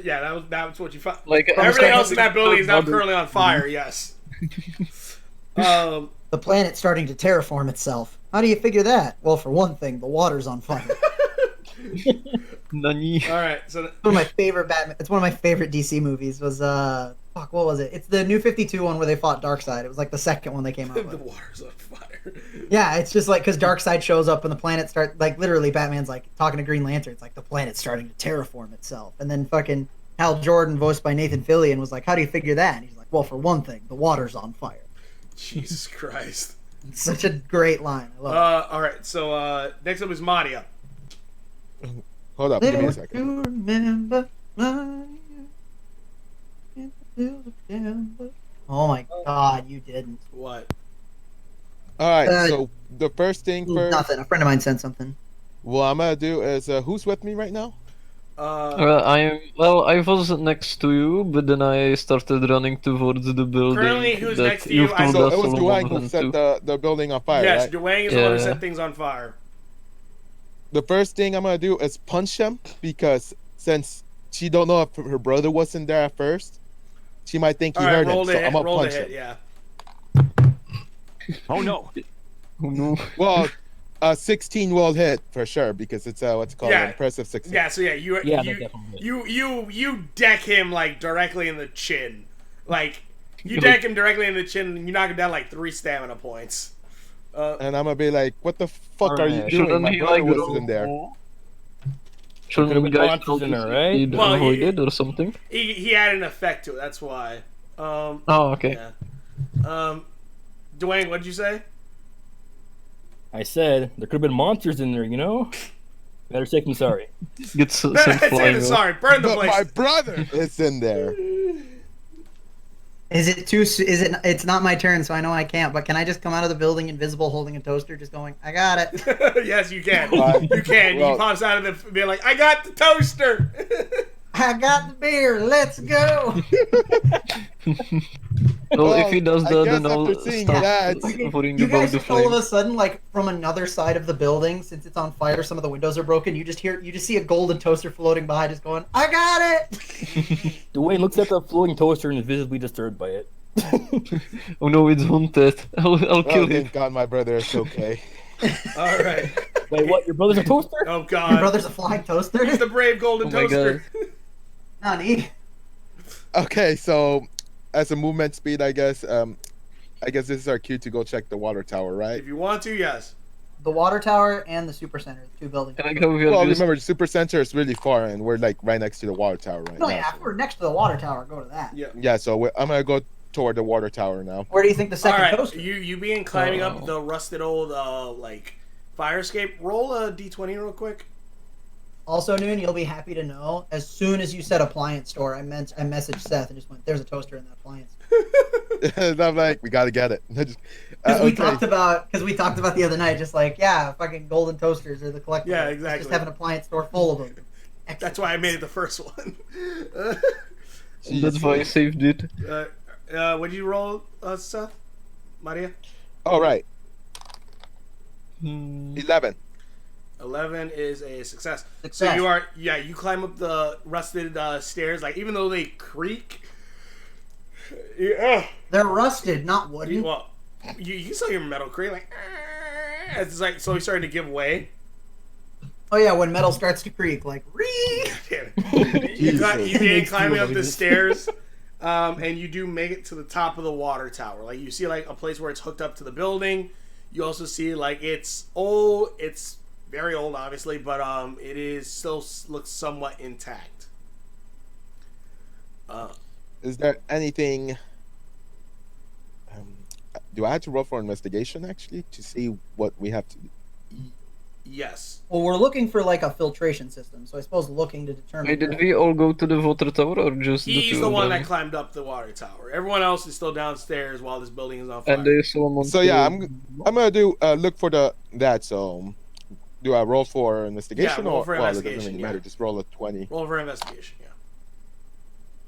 what you found. Like Everything else in that building is now Mother- currently on fire. Yes. Um. The planet's starting to terraform itself. How do you figure that? Well, for one thing, the water's on fire. Nani? All right. So One of my favorite Batman. It's one of my favorite DC movies. Was fuck, what was it? It's the New 52 one where they fought Darkseid. It was like the second one they came out the with. water's on fire. Yeah, it's just like because Darkseid shows up and the planet start like literally Batman's like talking to Green Lantern. It's like the planet's starting to terraform itself, and then fucking Hal Jordan, voiced by Nathan Fillion, was like, "How do you figure that?" And he's like, "Well, for one thing, the water's on fire." Jesus Christ. It's such a great line. I love All right. So next up is Madia. Hold up, it. give me a Live second. to remember, Maria, in the December. Oh my god, you didn't. What? All right. Uh, So the first thing first. Nothing. A friend of mine sent something. What I'm gonna do is who's with me right now? I was next to you, but then I started running towards the building. Currently, who's that next to you've you? told So us it was Solomon Duwang who went set to. the building on fire, Yes, right? Duwang is the one who Yeah. set things on fire. The first thing I'm gonna do is punch him because since she don't know if her brother wasn't there at first, she might think he All right, heard him. roll So to I'm hit. gonna Roll to punch hit. him. Yeah. Oh no. Oh no. Well, 16 will hit for sure because it's what's it called Yeah. impressive 16. Yeah. So yeah, you Yeah, you, that definitely. you deck him like directly in the chin, like you deck him directly in the chin, and you knock him down like 3 stamina points. And I'm gonna be like, "What the fuck are you Alright, doing? shouldn't My he brother like wasn't there." Shouldn't Could've been guys monsters in notice there, if right? he didn't Well, avoid he- it or something? He had an effect to it. That's why. Oh, okay. Yeah. Duwang, what'd you say? I said there could have been monsters in there, you know? Better safe than sorry. Get sent flying off. Sorry, burn the But place. my brother is in there. Is it too? Is it? It's not my turn, so I know I can't. But can I just come out of the building invisible, holding a toaster, just going, "I got it. Yes, you can. Fine. You can. Well- He pops out of the being like, "I got the toaster." I got the beer. Let's go." Well, Well, if he does I that, guess then I'll after seeing start that- worrying You about guys the just all of a flames. sudden, like from another side of the building, since it's on fire, some of the windows are broken. You just see a golden toaster floating by, just going, "I got it." Dwayne looks at the floating toaster and is visibly disturbed by it. Oh no, it's haunted. I'll Oh, kill him. thank God my brother is okay. All right. Wait, what? Your brother's a toaster? Oh Your God. brother's a flying toaster. He's the brave golden Oh my toaster. Nani? Okay, so as a movement speed, I guess this is our cue to go check the water tower, right? If you want to, yes. The water tower and the super center, the 2 buildings. I like how we are Well, just remember, the super center is really far, and we're like right next to the water tower right No, now. yeah, if we're next to the water tower, go to that. Yeah. Yeah, so I'm gonna go toward the water tower now. Where do you think the All second right. toaster? You being climbing up Oh. the rusted old like fire escape. Roll a d20 real quick. Also, Noone, you'll be happy to know. As soon as you said appliance store, I messaged Seth and just went, "There's a toaster in that appliance." And I'm like, we gotta get it. Just, Because we okay. talked about the other night, just like, yeah, fucking golden toasters are the collectible. Yeah, Let's exactly. Just have an appliance store full of them. That's why I made it the first one. that's why I saved it. What'd you roll, Seth? Madia? All right, Hmm. 11. 11 is a success. Success. So you climb up the rusted stairs, like even though they creak. Yeah. They're rusted, not wooden. Well, you saw your metal creak like. It's like slowly starting to give way. Oh yeah, when metal starts to creak, like, "Ree!" You begin climbing up the noises. stairs, and you do make it to the top of the water tower. Like you see, like a place where it's hooked up to the building. You also see like it's old. It's very old, obviously, but it is still looks somewhat intact. Is there anything? Do I have to roll for investigation actually to see what we have to do? Yes. Well, we're looking for like a filtration system, so I suppose looking to determine. Wait, did we all go to the water tower or just the He's two the of one them? that climbed up the water tower. Everyone else is still downstairs while this building is on fire. And they saw him on So yeah, the- I'm gonna do look for that. So do I roll for investigation roll or for well, it doesn't investigation, really yeah. matter. Just roll a 20. Roll for investigation. Yeah.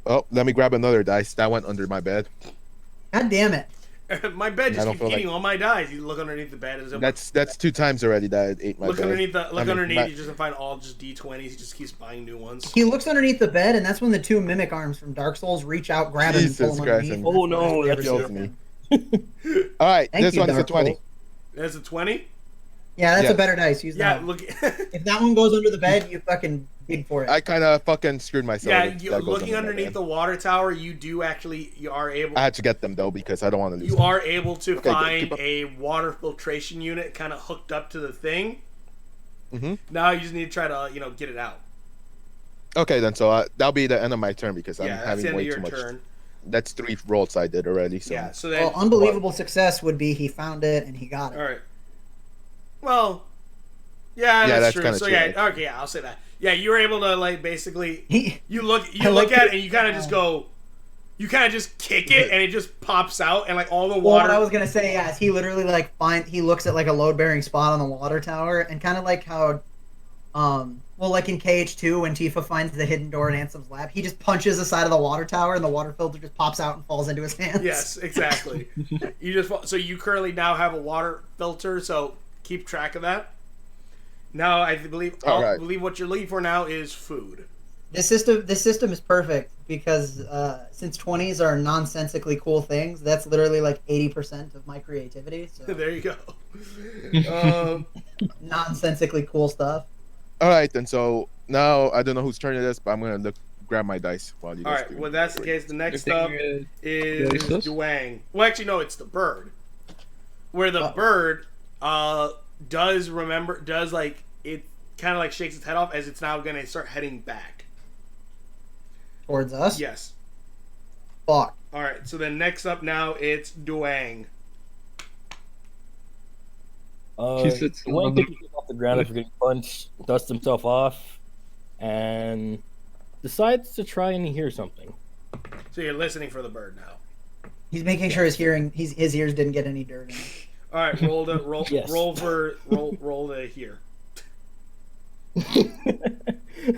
Oh, let me grab another dice. That went under my bed. God damn it! My bed I just don't keeps feel eating all my dice. You look underneath the bed. That's 2 times already that I ate my look bed. underneath the I mean, underneath. my- You just find all just D20s. He just keeps buying new ones. He looks underneath the bed, and that's when the 2 mimic arms from Dark Souls reach out, grab him, and pull Jesus him Christ, underneath. and- Oh, no, That's that what we kills ever me. see. All right, Thank this you, one is a Dark 20. Souls. That's a 20. Yeah, that's Yes. a better dice. Use Yeah. that. Look. If that one goes under the bed, you fucking dig for it. I kind of fucking screwed myself. Yeah. if You, that goes looking under my underneath bed. the water tower, you do actually. You are able. I had to get them though because I don't want to lose You them. are able to Okay, find keep up. a water filtration unit kind of hooked up to the thing. Mhm. Now you just need to try to get it out. Okay, then so that'll be the end of my turn because I'm Yeah, that's having the end way of your too much. turn. That's 3 rolls I did already. So Yeah. So then. Well, unbelievable success would be he found it and he got it. All right. Well. Yeah, that's, that's true. kinda So true, yeah, right? okay, yeah, I'll say that. Yeah, you were able to like basically He, you look I like at it. it and you kind of just go. You kind of just kick it, and it just pops out, and like all the Well, water. what I was gonna say, yeah, is he literally like he looks at like a load bearing spot on the water tower, and kind of like how, well, like in KH2 when Tifa finds the hidden door in Ansem's lab, he just punches the side of the water tower, and the water filter just pops out and falls into his hands. Yes, exactly. So you currently now have a water filter, so keep track of that. Now I believe what you're looking for now is food. This system is perfect because since 20s are nonsensically cool things, that's literally like 80% of my creativity. So There you go. nonsensically cool stuff. All right, then. So now I don't know whose turn it is, but I'm gonna grab my dice while you All guys right. do. Well, that's the case. The next think, up is Gaise? Duwang. Well, actually, no, it's the bird. Where the bird does like it kind of like shakes its head off as it's now gonna start heading back. Towards us? Yes. Fuck. All right. So then next up now it's Duwang. He sits Duwang on the- picks himself off the ground after getting punched, dusts himself off, and decides to try and hear something. So you're listening for the bird now. He's making sure his ears didn't get any dirt in it. All right. Roll Yes. roll to hear.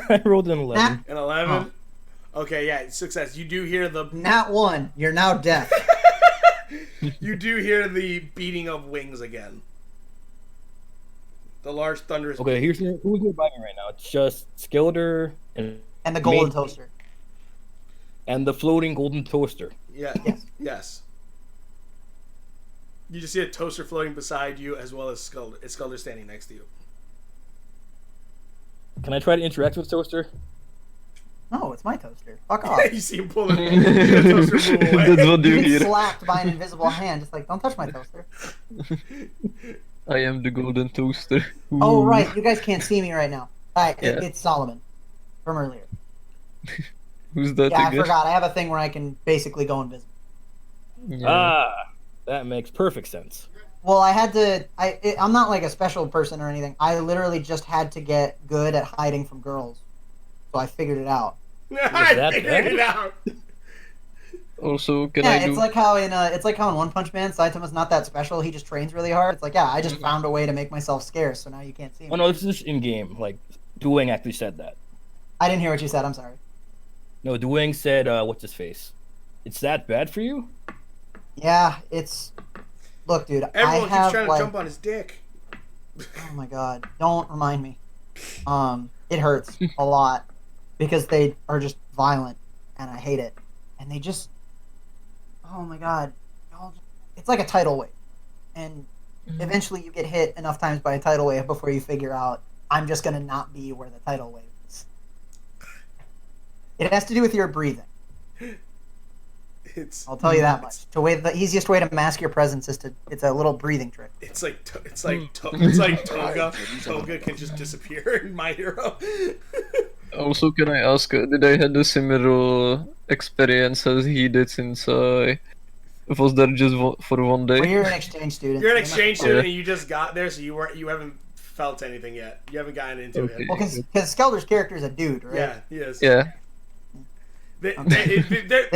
I rolled an 11. An 11. Okay. Yeah. Success. You do hear the Not one. You're now deaf. You do hear the beating of wings again. The large thunderous. Okay, who's nearby me right now? It's just Skeldyr and And the golden Maid- toaster. and the floating golden toaster. Yeah. Yes. Yes. You just see a toaster floating beside you, as well as Skeldyr. It's Skeldyr standing next to you. Can I try to interact with toaster? No, it's my toaster. Fuck off. You see him pull the toaster move away. That's what You you get hear. slapped by an invisible hand, just like, don't touch my toaster. I am the golden toaster. Oh, Ooh. right. You guys can't see me right now. Alright, Yeah. it's Solomon. From earlier. Who's that Yeah, I again? forgot. I have a thing where I can basically go invisible. Yeah. Ah, that makes perfect sense. Well, I had to. I'm not like a special person or anything. I literally just had to get good at hiding from girls, so I figured it out. I that figured bad? it out. Also, can Yeah, I do? it's like how in One Punch Man, Saitama's not that special. He just trains really hard. It's like, yeah, I just found a way to make myself scarce, so now you can't see me. Oh no, this is in game. Like Duwang actually said that. I didn't hear what you said. I'm sorry. No, Duwang said, "What's his face? It's that bad for you?" Yeah, it's. Look, dude, Everyone I keeps have trying like. to jump on his dick. Oh my god! Don't remind me. It hurts a lot because they are just violent, and I hate it. And they just. Oh my god! It's like a tidal wave, and eventually you get hit enough times by a tidal wave before you figure out I'm just gonna not be where the tidal wave is. It has to do with your breathing. It's I'll tell you that much. The easiest way to mask your presence is it's a little breathing trick. it's like Toga. Toga can just disappear in My Hero. Also, can I ask, did I had a similar experience as he did since I was there just for one day? Well, you're an exchange student. You're an so exchange you student and you just got there, so you haven't felt anything yet. You haven't gotten into Okay. it. Well, because Skeldyr's character is a dude, right? Yeah, he is. Yeah. They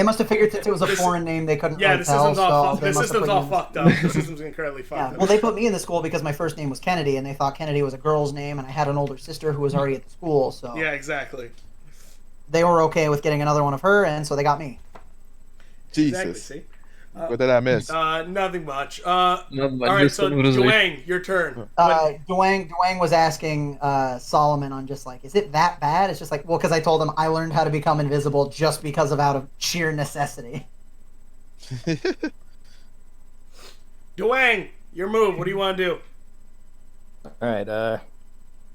must have figured since it was a foreign name, they couldn't Yeah, really the tell. system's all So fucked. they The must have system's put all you in- fucked up. The system's incredibly fucked Yeah. up. Well, they put me in the school because my first name was Kennedy, and they thought Kennedy was a girl's name, and I had an older sister who was already at the school, so Yeah, exactly. they were okay with getting another one of her, and so they got me. Exactly. Jesus. See. What did I miss? Nothing much. Not All much, right, just so conversation. Duwang, your turn. Duwang was asking Solomon on just like, is it that bad? It's just like, well, because I told him I learned how to become invisible just because of out of sheer necessity. Duwang, your move. What do you want to do? All right.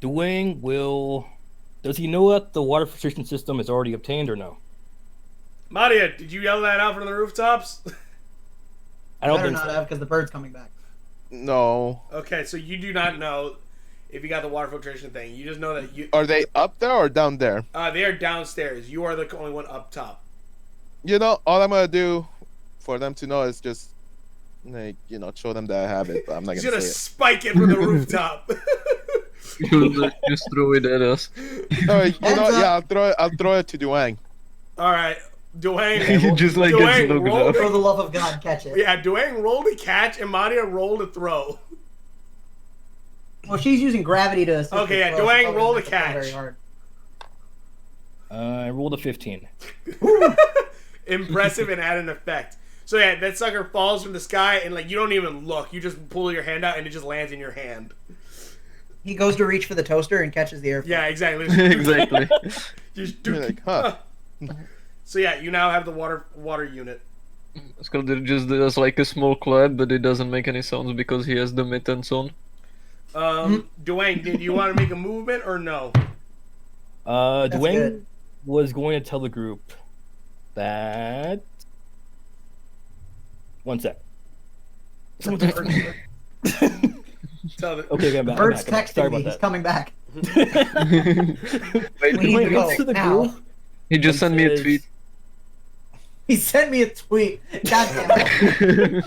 Duwang will. Does he know that the water filtration system is already obtained or no? Madia, did you yell that out from the rooftops? I don't Better think not so. have because the bird's coming back. No. Okay, so you do not know if you got the water filtration thing. You just know that you Are they up there or down there? they are downstairs. You are the only one up top. You know, all I'm gonna do for them to know is just, like, show them that I have it, but I'm not He's gonna gonna say spike it from the rooftop. You'll just throw it at us. it. All right, Heads up. yeah, I'll throw it to Duwang. All right. Duwang. He just like Duwang gets knocked rolled off. For the love of God, catch it. Yeah, Duwang rolled a catch and Madia rolled a throw. Well, she's using gravity to assist Okay, her yeah, throw, Duwang, so probably roll not the gonna throw catch. Very hard. I rolled a 15. Impressive and add an effect. So yeah, that sucker falls from the sky and like you don't even look. You just pull your hand out and it just lands in your hand. He goes to reach for the toaster and catches the airflow. Yeah, exactly. Exactly. Just You're like, huh. So yeah, you now have the water unit. Skeldyr just does like a small clap, but it doesn't make any sounds because he has the mittens on. Duwang, did you want to make a movement or no? Duwang good. was going to tell the group that. One sec. Tell the... Okay, I'm back. Bird's I'm back. Sorry texting me. about He's that. coming back. Wait, We need to go to the now. group. he just sent me a Says- tweet. He sent me a tweet. God damn it.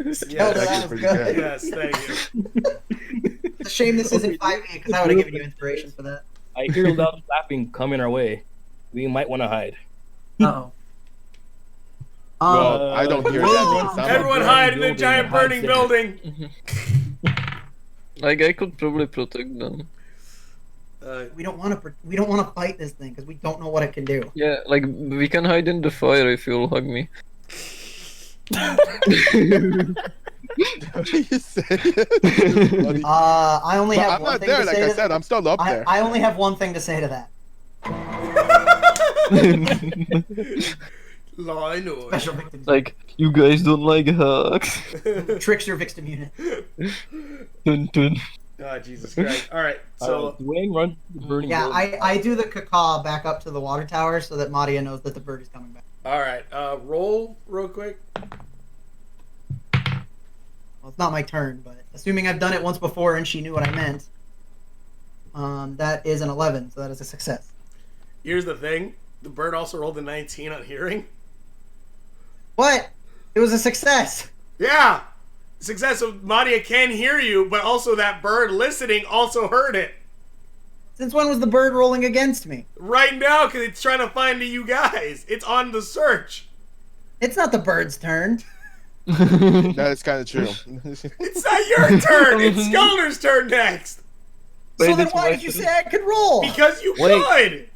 Yes, that was pretty good. good. yes, thank you. It's a shame this isn't 5e because I would have given you inspiration for that. I hear loud clapping coming our way. We might want to hide. Uh-oh. Well, I don't hear that. Since I'm Everyone a- hide in the building, giant hide burning safe. building. Like I could probably protect them. We don't want to fight this thing because we don't know what it can do. Yeah, like we can hide in the fire if you'll hug me. What you say? I only But have I'm one not thing there, to like say I to said. I'm still up I, there. I only have one thing to say to that. Law and order. Special victims. Like you guys don't like hugs. Trickster victim unit. Dun, dun. Oh, Jesus Christ. Alright, so... Duwang runs the burning Yeah, building. I do the caca back up to the water tower so that Madia knows that the bird is coming back. Alright, roll real quick. Well, it's not my turn, but assuming I've done it once before and she knew what I meant, that is an 11, so that is a success. Here's the thing. The bird also rolled a 19 on hearing. What? It was a success. Yeah! Success of Madia can hear you, but also that bird listening also heard it. Since when was the bird rolling against me? Right now, because it's trying to find you guys. It's on the search. It's not the bird's turn. That is kind of true. It's not your turn. It's Skeldyr's turn next. Wait, So then that's why my did you turn? say I could roll? Because you Wait. could.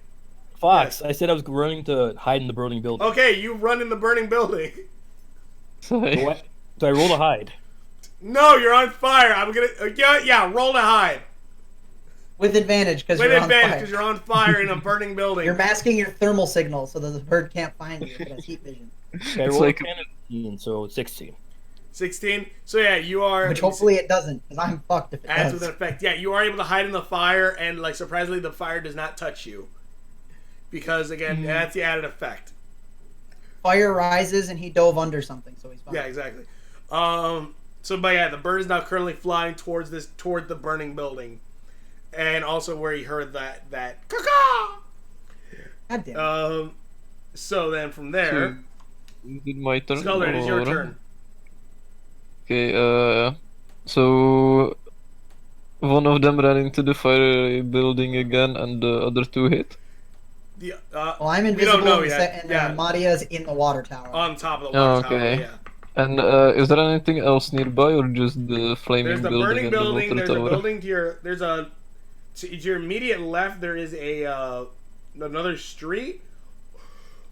Fox, I said I was running to hide in the burning building. Okay, you run in the burning building. Sorry. So I roll to hide. No, you're on fire. I'm gonna... yeah, roll to hide. With advantage because With you're on advantage, fire. because you're on fire in a burning building. You're masking your thermal signal so that the bird can't find you if it has heat vision. Okay, I It's rolled like- a 15, so 16. 16. So yeah, you are... Which hopefully it doesn't, because I'm fucked if it adds does. with an effect. Yeah, you are able to hide in the fire, and like surprisingly, the fire does not touch you. Because again, that's the added effect. Fire rises and he dove under something, so he's fine. Yeah, exactly. So, but yeah, the bird is now currently flying toward the burning building, and also where he heard that caw. God damn it. So then from there, Is it my turn? Skeldyr, it is your or- turn. Okay, so one of them ran into the fire building again, and the other two hit. The Well, I'm we invisible don't know and, yet. and Yeah, Madia's in the water tower. on top of the Oh, water tower. okay. Yeah. And is there anything else nearby, or just the flaming There's the building burning and building. the There's water a tower? building to your immediate left. There is a another street.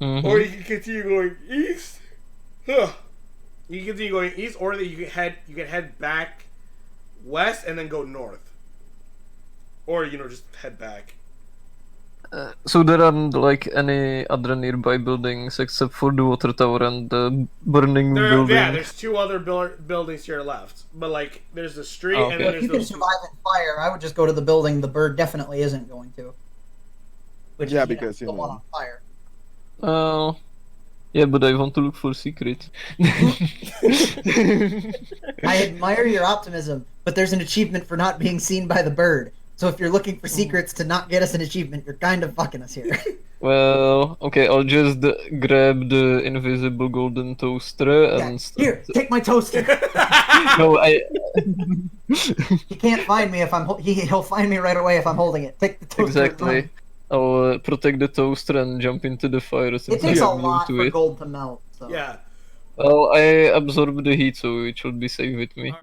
Mhm. Or you can continue going east. Huh. You can continue going east, or that you can head back west and then go north. Or just head back. So there aren't like any other nearby buildings except for the water tower and the burning building. Yeah, there's two other buildings to your left, but like there's the street Oh, and okay. then If you there's can those. survive in fire, I would just go to the building the bird definitely isn't going to. Which Yeah, is, because, the you one know. on fire. Yeah, but I want to look for secret. I admire your optimism, but there's an achievement for not being seen by the bird. So if you're looking for secrets to not get us an achievement, you're kind of fucking us here. Well, okay, I'll just grab the invisible golden toaster Yeah, and here, take my toaster. No, He can't find me if I'm. He'll find me right away if I'm holding it. Take the toaster. and exactly. I'll protect the toaster and jump into the fire It since takes a I'm immune lot to for it. gold to melt. So. Yeah. Well, I absorb the heat, so it should be safe with me.